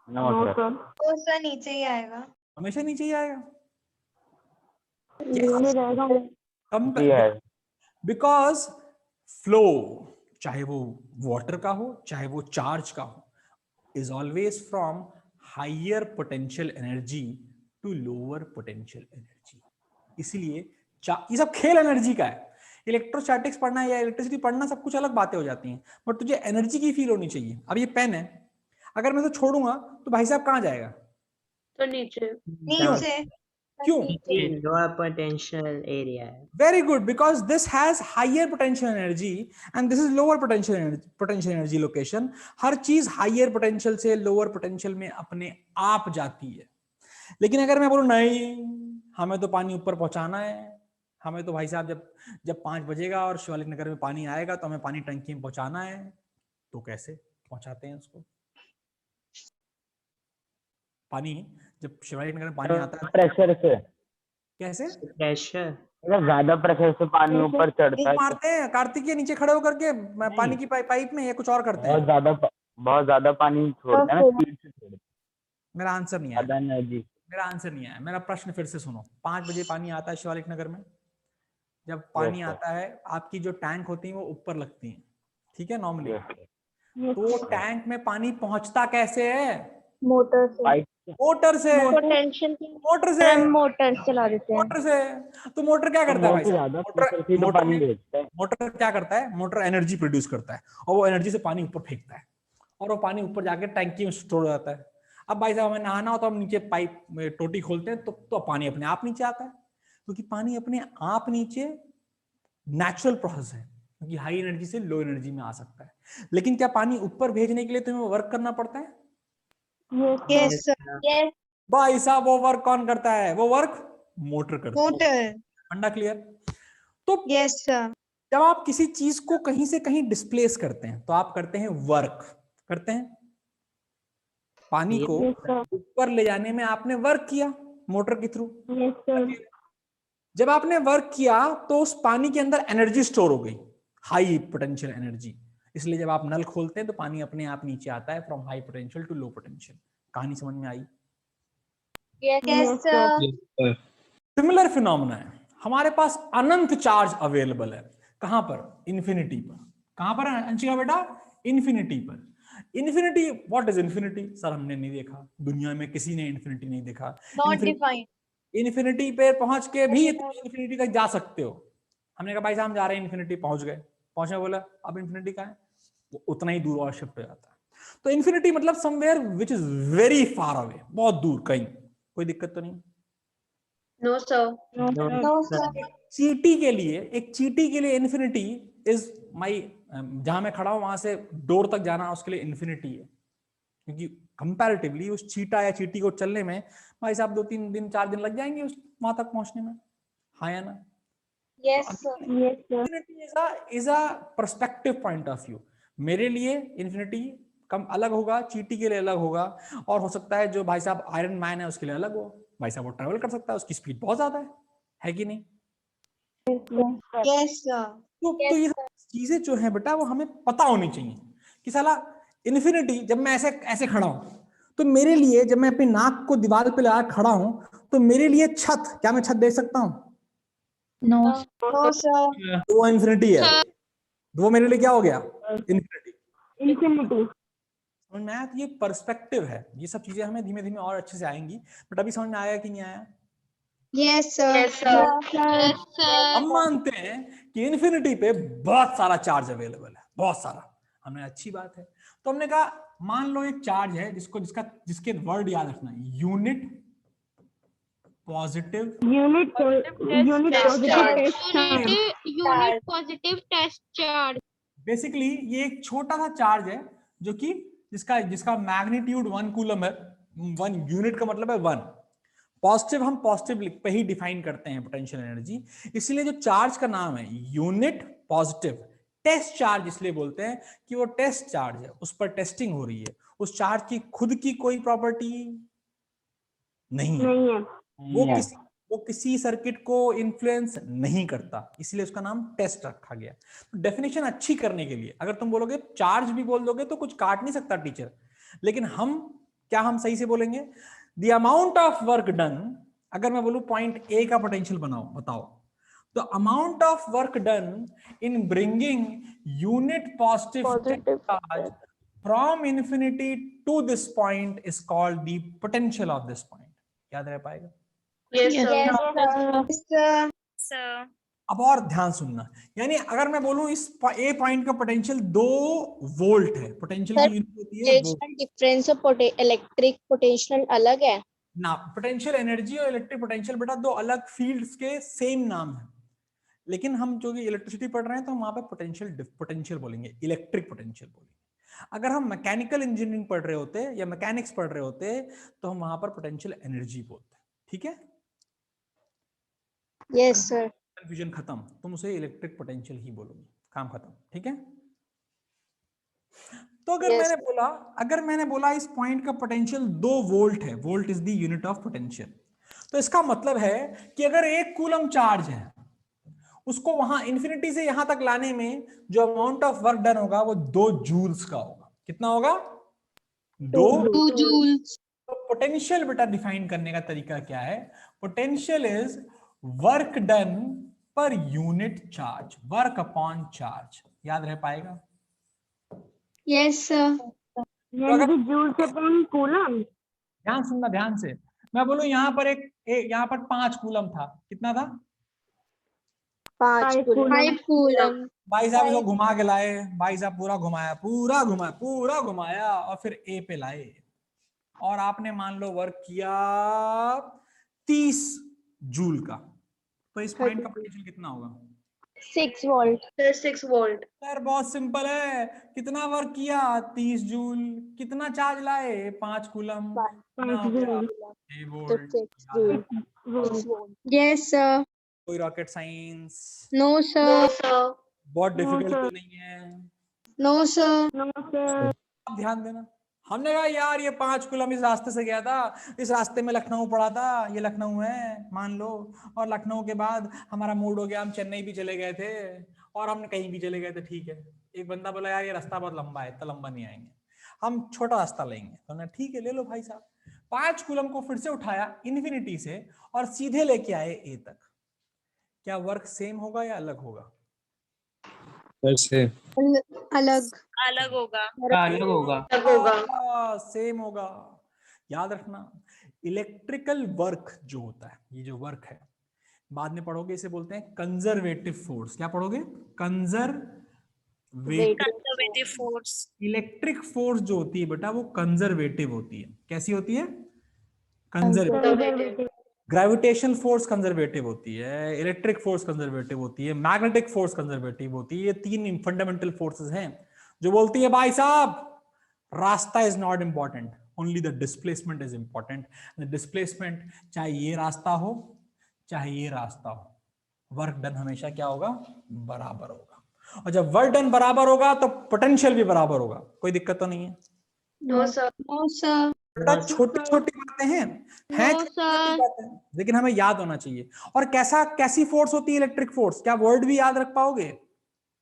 No sir. तो सर नीचे ही आएगा। हमेशा नीचे ही आएगा। नीचे आएगा। बिकॉज फ्लो, चाहे वो वाटर का हो चाहे वो चार्ज का हो, is always from higher potential energy to lower potential energy. इसलिए ये सब खेल एनर्जी का है। इलेक्ट्रोस्टैटिक्स पढ़ना या इलेक्ट्रिसिटी पढ़ना सब कुछ अलग बातें हो जाती हैं, बट तुझे एनर्जी की फील होनी चाहिए। अब ये पेन है, अगर मैं तो छोड़ूंगा तो भाई साहब कहाँ जाएगा? तो नीचे। क्यों? लोअर पोटेंशियल एरिया है। Very good, because this has higher potential energy and this is lower potential energy location. हर चीज हायर पोटेंशियल से लोअर पोटेंशियल में अपने आप जाती है। लेकिन अगर मैं बोलूं नहीं हमें तो पानी ऊपर पहुंचाना है, हमें तो भाई साहब जब जब 5 बजेगा और शिवालिक नगर में पानी आएगा तो हमें पानी टंकी में पहुंचाना है, तो कैसे पहुंचाते हैं उसको? पानी जब शिवालिक नगर में पानी आता है प्रेशर से, कैसे? प्रेशर। मतलब ज्यादा प्रेशर से पानी ऊपर चढ़ता फूंक है, मारते हैं कार्तिक के नीचे खड़े होकर के पानी नहीं। की पाइप में, या कुछ और करते बहुत हैं? ज्यादा पानी छोड़ता है ना, स्पीड से छोड़ता है, मेरा आंसर नहीं आया, ज्यादा एनर्जी। मेरा आंसर नहीं आया। मेरा प्रश्न फिर से सुनो। 5 बजे पानी आता है शिवालिक नगर में। जब पानी Yes, sir. आता है, आपकी जो टैंक होती है वो ऊपर लगती हैं, ठीक है नॉर्मली। Yes, sir. तो टैंक में पानी पहुंचता कैसे है? मोटर से, पाइप मोटर से, पोटेंशियल मोटर से, मोटर चला देते हैं। मोटर से। तो मोटर क्या करता है भाई साहब? ज्यादा प्रेशर से तो पानी भेजता है। मोटर क्या करता है? मोटर एनर्जी प्रोड्यूस करता है और वो एनर्जी से पानी ऊपर फेंकता है और वो पानी ऊपर जाके टैंकी में स्टोर हो जाता है। अब भाई साहब हमें नहाना हो तो हम नीचे पाइप में टोटी खोलते हैं तो पानी अपने आप नीचे आता है, क्योंकि पानी अपने आप नीचे नेचुरल प्रोसेस है, क्योंकि हाई एनर्जी से लो एनर्जी में आ सकता है। लेकिन क्या पानी ऊपर भेजने के लिए तुम्हें वर्क करना पड़ता है? Yes sir. भाई साहब वो वर्क कौन करता है? वो वर्क मोटर करता है। मोटर। फंडा क्लियर? तो यस सर। जब आप किसी चीज को कहीं से कहीं डिस्प्लेस करते हैं तो आप करते हैं वर्क, करते हैं। पानी को ऊपर ले जाने में आपने वर्क किया मोटर के थ्रू। जब आपने वर्क किया तो उस पानी के अंदर एनर्जी स्टोर हो गई, हाई पोटेंशियल एनर्जी। इसलिए जब आप नल खोलते हैं तो पानी अपने आप नीचे आता है, from high potential to low potential. कहानी समझ में आई? Yes sir. सिमिलर फिनोमेना है, हमारे पास अनंत चार्ज अवेलेबल है। कहां पर? इन्फिनिटी पर। कहां पर अंशिका बेटा? इन्फिनिटी पर। Infinity, what is infinity? Sir हमने नहीं देखा, दुनिया में किसी ने इन्फिनिटी नहीं देखा। Not defined. इन्फिनिटी पे पहुंच के भी तुम इन्फिनिटी तक जा सकते हो। हमने कहा भाई साहब हम जा रहे हैं इन्फिनिटी, पहुंच गए। पहुंचने बोला अब इन्फिनिटी कहां है? वो उतना ही दूर और शिफ्ट हो जाता है। तो इन्फिनिटी मतलब somewhere which is very far away, बहुत दूर कहीं। कोई दिक्कत तो नहीं? No sir. No sir. चीटी के लिए, एक चीटी के लिए इन्फिनिटी इज माई, जहां मैं खड़ा हूं वहां से डोर तक जाना उसके लिए इन्फिनिटी है, क्योंकि कंपैरेटिवली उस चीटा या चीटी को चलने में भाई साहब 2-3 दिन 4 दिन लग जाएंगे उस वहां तक पहुंचने में। हाँ या ना? Yes sir. Infinity is a perspective point of view. मेरे लिए इन्फिनिटी कम अलग होगा, चीटी के लिए अलग होगा, और हो सकता है जो भाई साहब आयरन मैन है उसके लिए अलग हो। भाई साहब वो ट्रेवल कर सकता है, उसकी स्पीड बहुत ज्यादा है कि नहीं? Yes sir. तो ये चीजें जो है बेटा वो हमें पता होनी चाहिए कि साला इन्फिनिटी, जब मैं ऐसे ऐसे खड़ा हूं तो मेरे लिए, जब मैं अपनी नाक को दीवार पे लगा खड़ा हूं तो मेरे लिए छत, क्या मैं छत देख सकता हूं? No sir. तो वो इन्फिनिटी है, तो वो मेरे लिए क्या हो गया? इन्फिनिटी। समझ में आया? तो ये पर्सपेक्टिव है। ये सब चीजें हमें धीमे धीमे और अच्छे से आएंगी, बट अभी समझ में आया कि नहीं आया? Yes sir. हम मानते हैं कि इन्फिनिटी पे बहुत सारा चार्ज अवेलेबल है, बहुत सारा। हमने अच्छी बात है, तो हमने कहा मान लो एक चार्ज है जिसके वर्ड याद रखना, unit positive positive test charge. Basically ये एक छोटा सा चार्ज है जो कि जिसका मैग्नीट्यूड 1 कूलम है। 1 यूनिट का मतलब है 1। पॉजिटिव, हम पॉजिटिव पे ही डिफाइन करते हैं पोटेंशियल एनर्जी, इसलिए जो चार्ज का नाम है यूनिट पॉजिटिव। टेस्ट चार्ज इसलिए बोलते हैं कि वो टेस्ट चार्ज है, उस पर टेस्टिंग हो रही है, उस चार्ज की खुद की कोई प्रॉपर्टी नहीं है। वो किसी सर्किट को इन्फ्लुएंस नहीं करता, इसलिए उसका नाम टेस्ट रखा गया। तो डेफिनेशन अच्छी करने के लिए अगर तुम बोलोगे चार्ज भी बोल दोगे तो कुछ काट नहीं सकता टीचर, लेकिन हम सही से बोलेंगे the amount of work done. अगर मैं बोलूं पॉइंट ए का पोटेंशियल बताओ, तो amount of work done in bringing unit positive charge from infinity to this point is called the potential of this point. याद रह पाएगा? अब और ध्यान सुनना, यानी अगर मैं बोलूं इस ए पॉइंट का पोटेंशियल 2 वोल्ट है, पोटेंशियल की यूनिट होती है volt. Difference of electric potential अलग है ना। पोटेंशियल एनर्जी और इलेक्ट्रिक पोटेंशियल बेटा 2 अलग फील्ड्स के सेम नाम है, लेकिन हम जो इलेक्ट्रिसिटी पढ़ रहे हैं तो हम वहां पे पोटेंशियल बोलेंगे, इलेक्ट्रिक पोटेंशियल बोलेंगे। अगर हम मैकेनिकल इंजीनियरिंग पढ़ रहे होते या मैकेनिक्स पढ़ रहे होते तो हम वहां पर पोटेंशियल एनर्जी बोलते। ठीक है? Yes sir. कंफ्यूजन खत्म, तुम उसे इलेक्ट्रिक पोटेंशियल ही बोलोगे, काम खत्म, ठीक है। तो अगर मैंने बोला इस पॉइंट का पोटेंशियल 2 वोल्ट है, volt is the unit of potential, तो इसका मतलब है कि अगर 1 कूलम चार्ज है, उसको वहां इंफिनिटी से यहां तक लाने में जो अमाउंट ऑफ वर्क डन होगा वो 2 जूल्स का होगा। कितना होगा? 2 जूल्स। पोटेंशियल बेटा डिफाइन करने का तरीका क्या है? Potential is work done per unit charge, work upon charge. याद रह पाएगा? Yes sir. यानी कि जूल्स अपॉन कूलम। ध्यान सुनना ध्यान से, मैं बोलूं यहाँ पर यहाँ पर 5 कूलम था, कितना था? 5 कूलम। 5 कूलम। भाई साहब इसको घुमा के लाए, भाई साहब पूरा घुमाया और फिर ए पे लाए, और आपने मान लो वर्क किया 30 जूल का, तो इस पॉइंट का पोटेंशियल कितना होगा? 6 वोल्ट। 6 वोल्ट। सर बहुत सिंपल है, कितना वर्क किया? 30 जूल। कितना चार्ज लाए? 5 कूलम। 5 जूल। 6 तो वोल्ट। 6 जूल। Yes sir. कोई rocket science? No no sir. Sir. बहुत डिफिकल्ट तो नहीं है। No sir. No sir. आप ध्यान देना, हमने कहा यार ये 5 कूलम इस रास्ते से गया था, इस रास्ते में लखनऊ पड़ा था, ये लखनऊ है मान लो, और लखनऊ के बाद हमारा मूड हो गया, हम चेन्नई भी चले गए थे और हमने कहीं भी चले गए थे, ठीक है। एक बंदा बोला यार ये रास्ता बहुत लंबा है, इतना लंबा नहीं आएंगे, हम छोटा रास्ता लेंगे, तो हमने ठीक है ले लो भाई साहब। 5 कूलम को फिर से उठाया इन्फिनिटी से और सीधे लेके आए ए तक। क्या वर्क सेम होगा या अलग होगा? अलग। अलग होगा। अलग होगा। अलग होगा। सेम होगा। याद रखना, इलेक्ट्रिकल वर्क जो होता है, ये जो वर्क है बाद में पढ़ोगे, इसे बोलते हैं कंजर्वेटिव फोर्स। क्या पढ़ोगे? Conservative force. इलेक्ट्रिक फोर्स जो होती है बेटा वो कंजर्वेटिव होती है। कैसी होती है? Conservative. Conservative. Gravitational force conservative होती है, इलेक्ट्रिक फोर्स कंजर्वेटिव होती है, मैग्नेटिक फोर्स कंजर्वेटिव होती है। ये 3 फंडामेंटल फोर्सेस हैं जो बोलती है भाई साहब रास्ता is not important, only the displacement is important. The displacement चाहे ये रास्ता हो चाहे ये रास्ता हो, वर्क डन हमेशा क्या होगा? बराबर होगा। और जब वर्क डन बराबर होगा तो पोटेंशियल भी बराबर होगा। कोई दिक्कत तो नहीं है? No sir. No sir. छोटी छोटी बातें हैं छोटी बातें, लेकिन हमें याद होना चाहिए। और कैसी फोर्स होती है इलेक्ट्रिक फोर्स? क्या वर्ड भी याद रख पाओगे?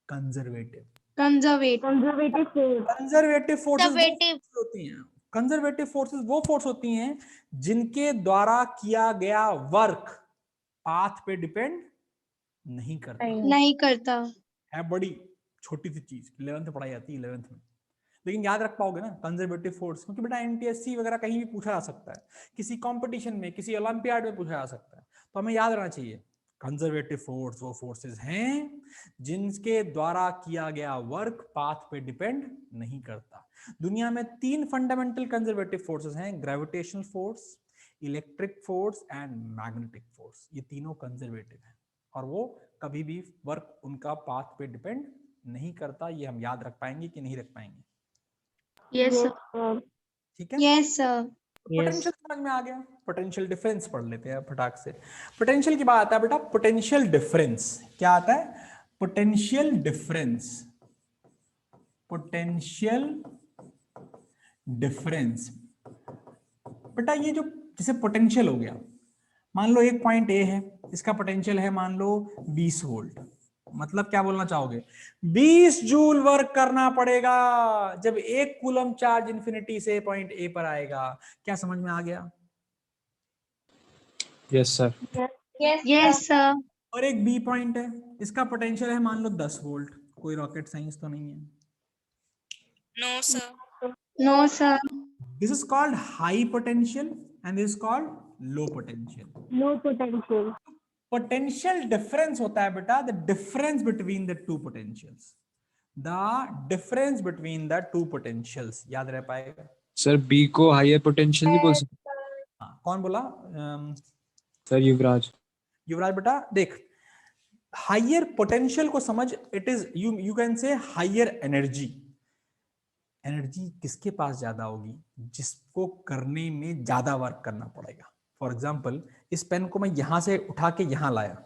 Conservative. Conservative force. Conservative forces होती हैं, कंजर्वेटिव फोर्सेस वो फोर्स होती हैं जिनके द्वारा किया गया वर्क पाथ पे डिपेंड नहीं करता। है बड़ी छोटी सी चीज, 11th में पढ़ाई जाती है 11th में, लेकिन याद रख पाओगे ना कंजर्वेटिव फोर्स, क्योंकि बेटा एनटीएससी वगैरह कहीं भी पूछा जा सकता है, किसी कंपटीशन में, किसी ओलंपियाड में पूछा जा सकता है, तो हमें याद रहना चाहिए कंजर्वेटिव फोर्स वो फोर्सेस हैं जिनके द्वारा किया गया वर्क पाथ पे डिपेंड नहीं करता। दुनिया में 3 फंडामेंटल कंजर्वेटिव फोर्सेस हैं, gravitational force, electric force and magnetic force. ये तीनों कंजर्वेटिव हैं और वो कभी भी वर्क उनका पाथ पे डिपेंड नहीं करता। ये हम याद रख पाएंगे कि नहीं रख पाएंगे? Yes sir. ठीक है। Yes sir. पोटेंशियल समझ में आ गया। पोटेंशियल डिफरेंस पढ़ लेते हैं फटाक से। पोटेंशियल की बात आता है बेटा, पोटेंशियल डिफरेंस क्या आता है? पोटेंशियल डिफरेंस, पोटेंशियल डिफरेंस बेटा ये जो जैसे पोटेंशियल हो गया, मान लो एक पॉइंट ए है, इसका पोटेंशियल है मान लो 20 वोल्ट, मतलब क्या बोलना चाहोगे? 20 जूल वर्क करना पड़ेगा जब 1 कूलम चार्ज इंफिनिटी से पॉइंट ए पर आएगा। क्या समझ में आ गया? Yes sir. Yes sir. और एक बी पॉइंट है, इसका पोटेंशियल है मान लो 10 वोल्ट। कोई रॉकेट साइंस तो नहीं है? No sir. No sir. This is called high potential and this is called low potential. Low potential. Potential difference होता है बेटा the difference between the two potentials, the difference between the two potentials. याद रह पाएगा? Sir B को higher potential नहीं बोल सकते? हाँ, कौन बोला? सर युवराज। युवराज बेटा देख, हायर पोटेंशियल को समझ, it is you can say higher energy. Energy किसके पास ज्यादा होगी? जिसको करने में ज्यादा वर्क करना पड़ेगा। फॉर एग्जाम्पल इस पेन को मैं यहां से उठा के यहां लाया,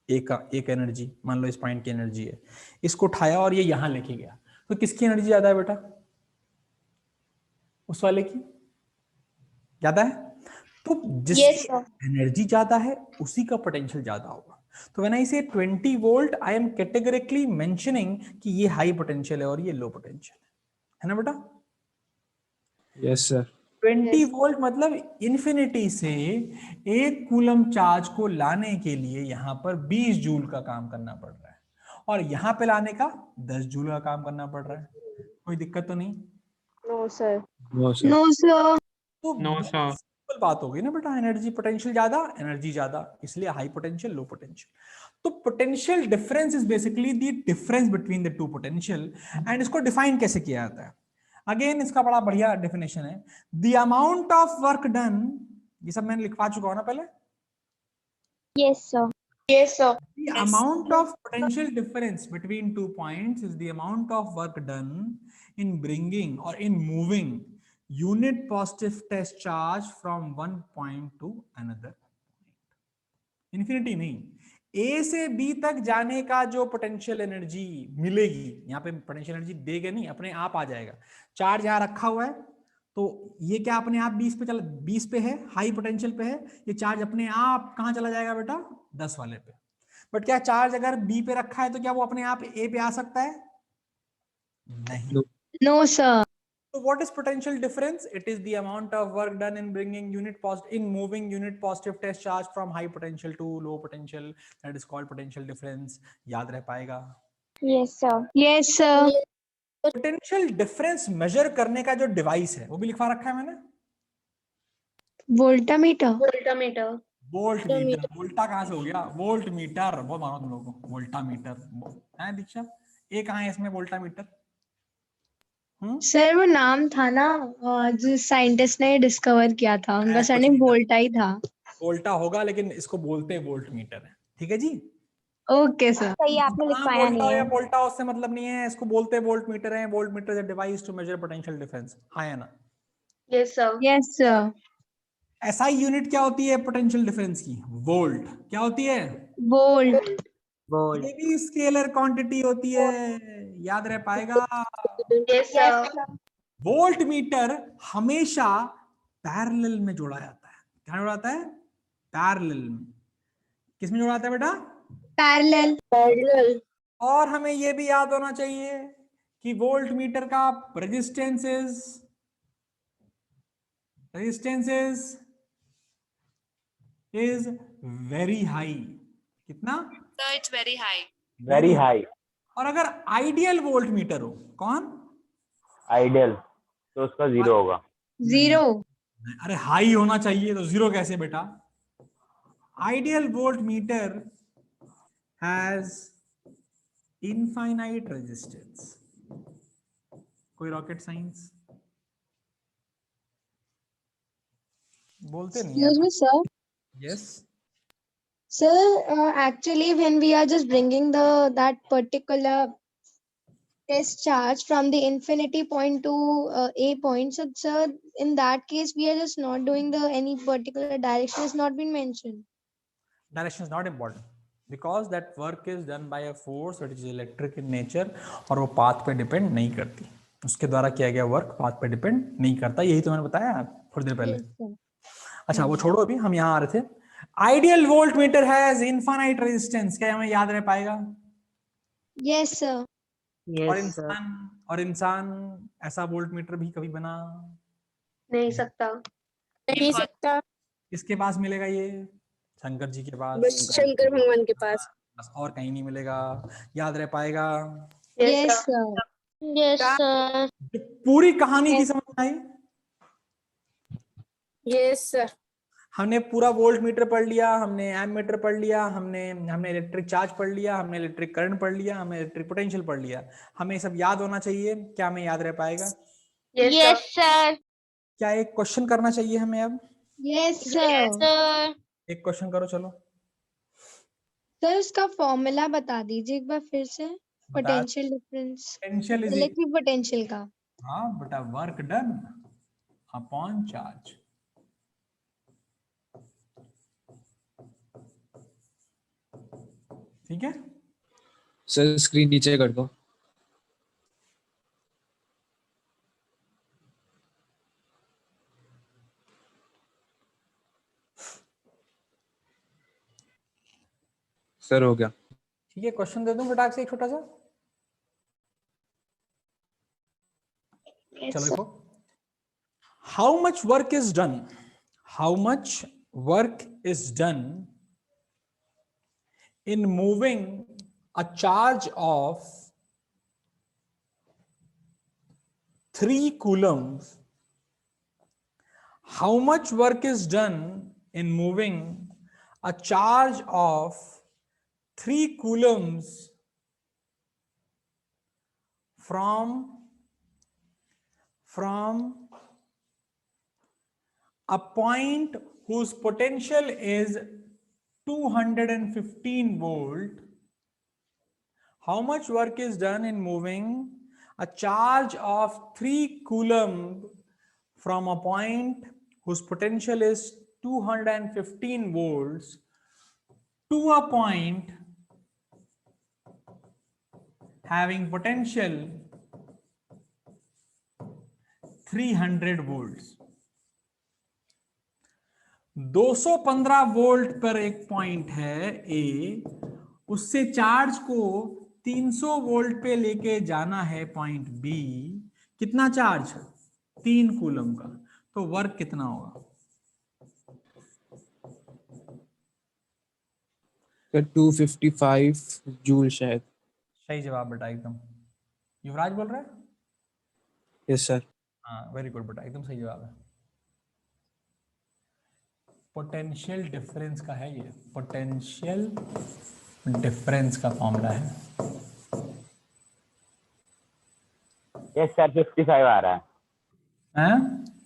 एक एनर्जी, मान लो इस पॉइंट की एनर्जी है, इसको उठाया और ये यहां लेके गया, तो किसकी एनर्जी ज्यादा है बेटा? उस वाले की ज्यादा है। तो जिसकी एनर्जी ज्यादा है उसी का पोटेंशियल ज्यादा होगा। तो व्हेन आई से 20 volt, I am categorically mentioning कि ये हाई पोटेंशियल है और ये लो पोटेंशियल है ना बेटा? Yes, sir. 20 वोल्ट मतलब इन्फिनिटी से एक कूलम चार्ज को लाने के लिए यहाँ पर 20 जूल का काम करना पड़ रहा है, और यहाँ पे लाने का 10 जूल का काम करना पड़ रहा है। कोई दिक्कत तो नहीं? No sir. No, sir. No sir. तो No, sir. सिंपल बात होगी ना बेटा, एनर्जी पोटेंशियल ज्यादा, एनर्जी ज्यादा, इसलिए हाई पोटेंशियल लो पोटेंशियल। तो potential difference is basically the difference between the to potential, and इसको डिफाइन कैसे किया जाता है? अगेन इसका बड़ा बढ़िया डेफिनेशन है, the amount of work done, ये सब मैंने लिखवा चुका हूं ना पहले। Yes sir. Yes, sir. The amount of potential difference between 2 points is the amount of work done in bringing or in moving unit positive test charge from one point to another point. Infinity नहीं, A से B तक जाने का जो potential energy मिलेगी, यहाँ पे potential energy देगा नहीं, अपने आप आ जाएगा। चार्ज यहाँ रखा हुआ है, तो ये क्या अपने आप 20 पे है, हाई पोटेंशियल पे है, ये चार्ज अपने आप कहाँ चला जाएगा बेटा? 10 वाले पे। बट क्या चार्ज अगर बी पे रखा है तो क्या वो अपने आप ए पे आ सकता है? नहीं। No sir. So what is potential difference? It is the amount of work done in moving unit positive test charge from high potential to low potential. That is called potential difference. याद रह पाएगा? Yes sir. Yes sir. Potential difference measure करने का जो device है वो भी लिखवा रखा है मैंने, वोल्टामीटर। Volt meter. वोल्टा कहां से हो गया? वोल्ट मीटर, बहुत मानो तुम लोगों को, वोल्टा मीटर है दीक्षा, ए कहां है इसमें वोल्टा मीटर? सर वो नाम था ना, जिस साइंटिस्ट ने डिस्कवर किया था, उनका कुछ सरनेम नहीं था। वोल्टा ही था। वोल्टा होगा, लेकिन इसको बोलते हैं वोल्ट मीटर है, ठीक है जी? Okay sir. सही आपने लिखवाया वोल्टा नहीं या है। वोल्टा उससे मतलब नहीं है, इसको बोलते हैं वोल्ट मीटर है। Volt meter is a device to measure potential difference. हाँ या ना? Yes, sir. Yes sir. SI unit क्या होती है पोटेंशियल डिफरेंस की? वोल्ट। क्या होती है? वोल्ट। ये भी स्केलर क्वांटिटी होती है, याद रह पाएगा? Yes, sir. वोल्ट मीटर हमेशा पैरेलल में जोड़ा जाता है। क्या जोड़ा जाता है? पैरेलल में। किसमें जोड़ा जाता है बेटा? पैरेलल। और हमें यह भी याद होना चाहिए कि वोल्ट मीटर का रेजिस्टेंस इज वेरी हाई। कितना? Sir, it's very high. Very high. और अगर आइडियल वोल्ट मीटर हो, कौन? आइडियल, तो उसका 0 होगा। 0। अरे हाई होना चाहिए, तो 0 कैसे बेटा? Ideal volt meter has infinite resistance. कोई रॉकेट साइंस बोलते नहीं Excuse me, sir. Yes Sir, actually, when we are just bringing that particular test charge from the infinity point to a point, so sir, in that case, we are just not doing any particular direction has not been mentioned. Direction is not important because that work is done by a force that is electric in nature, और वो path पे depend नहीं करती। उसके द्वारा किया गया work path पे डिपेंड नहीं करता। यही तो मैंने बताया थोड़ी देर पहले। Yes, sir. अच्छा वो छोड़ो, अभी हम यहाँ आ रहे थे। Ideal volt meter has infinite resistance. क्या हमें याद रह पाएगा? Yes, sir. और इंसान ऐसा वोल्ट मीटर भी कभी बना नहीं सकता। किसके पास मिलेगा? ये शंकर जी के पास, बस शंकर भगवान के पास। बस, और कहीं नहीं मिलेगा। याद रह पाएगा? Yes, sir. Yes sir. पूरी कहानी की समझ आई? Yes, sir. हमने पूरा वोल्ट मीटर पढ़ लिया, हमने एमीटर पढ़ लिया, हमने इलेक्ट्रिक चार्ज पढ़ लिया, हमने इलेक्ट्रिक करंट पढ़ लिया, हमने इलेक्ट्रिक पोटेंशियल पढ़ लिया। हमें सब याद होना चाहिए। क्या हमें याद रह पाएगा? Yes sir. क्या एक क्वेश्चन करना चाहिए हमें अब? Yes, sir. सर। एक क्वेश्चन करो चलो। सर उसका फॉर्मूला बता दीजिए एक बार फिर से, potential difference, potential is electric potential का। हाँ बेटा, वर्क डन अपॉन चार्ज। ठीक है, सर स्क्रीन नीचे कर दो। सर हो गया। ठीक है। क्वेश्चन दे दूं फटाक से एक छोटा सा। चलो देखो, how much work is done, how much work is done in moving a charge of 3 coulombs. How much work is done in moving a charge of 3 coulombs from a point whose potential is 215 volt? How much work is done in moving a charge of 3 coulomb from a point whose potential is 215 volts to a point having potential 300 volts? 215 volt पर एक point है ए, उससे charge को 300 volt पे लेके जाना है point B. कितना चार्ज? 3 कूलम का। तो वर्क कितना होगा? सर 255 जूल शायद। सही जवाब बेटा, एकदम। युवराज बोल रहा है? Yes sir. हाँ, वेरी गुड बेटा, एकदम सही जवाब है। पोटेंशियल डिफरेंस का है ये, पोटेंशियल डिफरेंस का फॉर्मूला है। यस सर, 55 आ रहा है। हैं?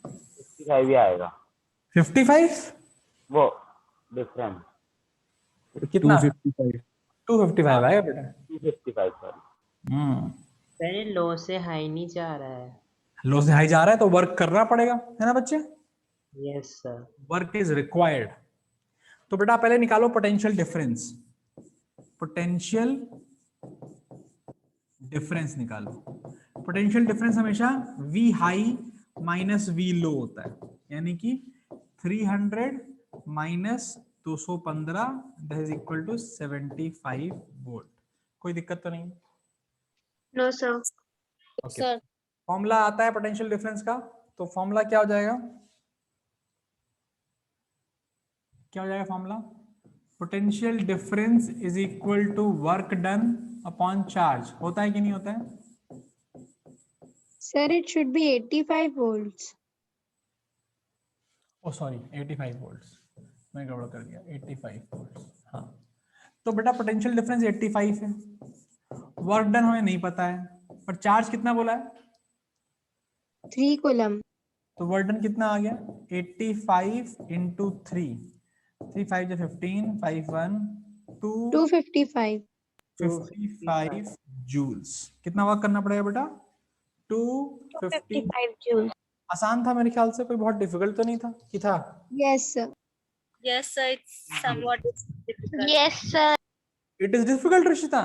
55 ही आएगा 55? वो डिफरेंस। कितना? 255। 255 आएगा बेटा। 255 सर। पहले लो से हाई नहीं जा रहा है। लो से हाई जा रहा है तो वर्क करना पड़ेगा, है ना बच्चे? Yes sir. Work is required. तो बेटा पहले निकालो पोटेंशियल डिफरेंस। पोटेंशियल डिफरेंस निकालो। पोटेंशियल डिफरेंस हमेशा V high minus V low होता है, यानी कि 300 minus 215 that is equal to 75 volt. कोई दिक्कत तो नहीं? No sir. ओके, फॉर्मूला आता है पोटेंशियल डिफरेंस का, तो फॉर्मूला क्या हो जाएगा? क्या हो जाएगा formula? Potential difference is equal to work done upon charge. होता है कि नहीं होता है? Sir, it should be 85 volts. Oh sorry, 85 volts, मैं गड़बड़ कर दिया। 85 वोल्ट्स, हाँ। तो बेटा पोटेंशियल डिफरेंस 85 है, वर्क डन हमें नहीं पता है, पर चार्ज कितना बोला है? 3 coulomb. तो वर्क डन कितना आ गया? 85 इंटू 3, 3 5 15, 5 1 255. 55 जूल्स। कितना वर्क करना पड़ेगा बेटा? 255 जूल। आसान था मेरे ख्याल से, कोई बहुत डिफिकल्ट तो नहीं था कि था? Yes, sir. Yes, sir. It's somewhat difficult. Yes, sir. It is difficult Rishita.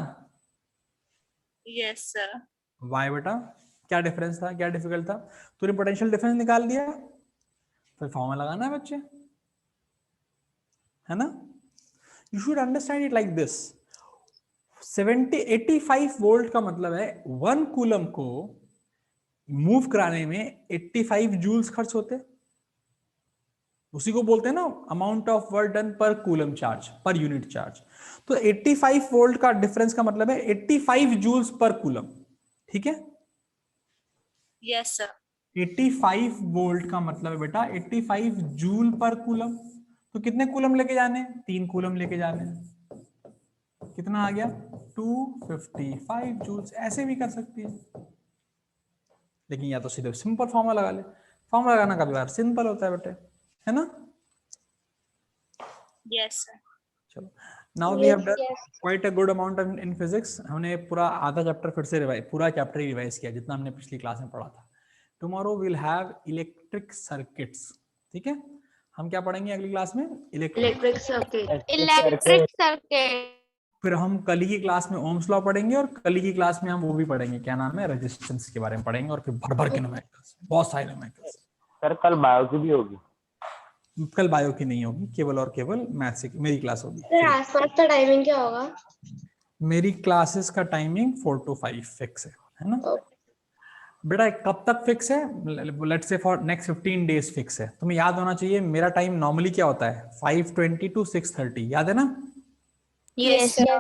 Yes, sir. Why बेटा? क्या डिफरेंस था, क्या डिफिकल्ट था? तूने पोटेंशियल डिफरेंस निकाल दिया, फिर फॉर्मूला लगाना है बच्चे, है ना? You should understand it like this. 85 volt का मतलब है 1 कूलम को मूव कराने में 85 जूल्स खर्च होते, उसी को बोलते हैं ना अमाउंट ऑफ वर्क डन पर coulomb charge, per unit charge. तो 85 वोल्ट का डिफरेंस का मतलब है 85 जूल्स पर कूलम, ठीक है? Yes, sir. 85 वोल्ट का मतलब है बेटा 85 जूल पर कूलम। तो कितने कूलम लेके जाने? 3 कूलम लेके जाने। कितना आ गया? 255 जूल्स। ऐसे भी कर सकती है, लेकिन या तो सीधे सिंपल फॉर्मूला लगा ले। फॉर्मूला लगाना कभी बार सिंपल होता है बेटे, है ना? Yes, sir. चलो, now we have done quite a good amount in physics. हमने पूरा आधा चैप्टर फिर से रिवाइज, पूरा चैप्टर ही रिवाइज किया जितना हमने पिछली क्लास में पढ़ा था। Tomorrow will have electric circuits, ठीक है? हम क्या पढ़ेंगे अगली क्लास में? Electric circuit. Electric circuit. फिर हम कल ही की क्लास में ओम्स लॉ पढ़ेंगे और कल ही की क्लास में हम वो भी पढ़ेंगे, क्या नाम है, रेजिस्टेंस के बारे में पढ़ेंगे, और फिर भर भर के न्यूमेरिकल्स, बहुत सारे न्यूमेरिकल्स। सर कल बायो की भी होगी? कल बायो की नहीं होगी, केवल और केवल मैथ्स की मेरी क्लास होगी। सर आसपास का टाइमिंग क्या होगा? मेरी क्लासेस का टाइमिंग 4 to 5 फिक्स है ना बेटा? कब तक फिक्स है? Let's say for next 15 days fix है। तुम्हें याद होना चाहिए मेरा टाइम नॉर्मली क्या होता है, 5:20 to 6:30, याद है ना? Yes, sir.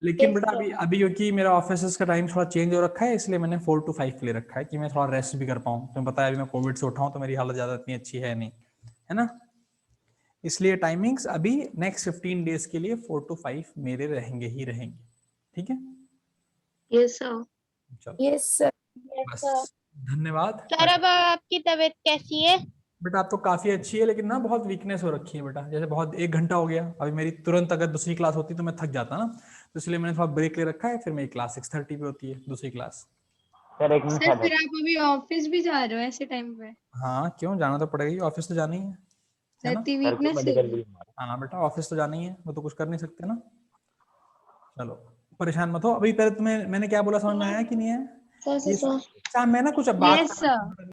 लेकिन Yes, बेटा sir. अभी क्योंकि मेरा ऑफिस का टाइम थोड़ा चेंज हो रखा है, इसलिए मैंने 4 to 5 ले रखा है कि मैं थोड़ा रेस्ट भी कर पाऊँ। तुम्हें पता है अभी मैं कोविड से उठा हूँ तो मेरी हालत ज्यादा इतनी अच्छी है नहीं, है ना? इसलिए टाइमिंग्स अभी नेक्स्ट 15 डेज के लिए 4 to 5 मेरे रहेंगे ही रहेंगे, ठीक है? Yes sir. चलो Yes, sir. बस, धन्यवाद। सर अब आपकी तबीयत कैसी है? बेटा आप तो काफी अच्छी है, लेकिन ना बहुत वीकनेस हो रखी है बेटा, जैसे बहुत 1 घंटा हो गया अभी मेरी, तुरंत अगर दूसरी क्लास होती तो मैं थक जाता ना, तो इसलिए मैंने थोड़ा ब्रेक ले रखा है। फिर मेरी क्लास 6:30 पे होती है, दूसरी क्लास। सर एक मिनट सर फिर आप अभी ऑफिस भी जा रहे हो ऐसे टाइम पे? हाँ क्यों, जाना तो पड़ेगा ही, ऑफिस तो जाना ही है ना? इतनी सर को वीकनेस मेडिकल लीव हाँ बेटा ऑफिस तो जाना ही है, वो तो कुछ कर नहीं सकते ना। चलो परेशान मत हो। अभी पहले तुम्हें मैंने क्या बोला समझ में आया कि नहीं है? सर ये मैं ना कुछ अब बात यस सर।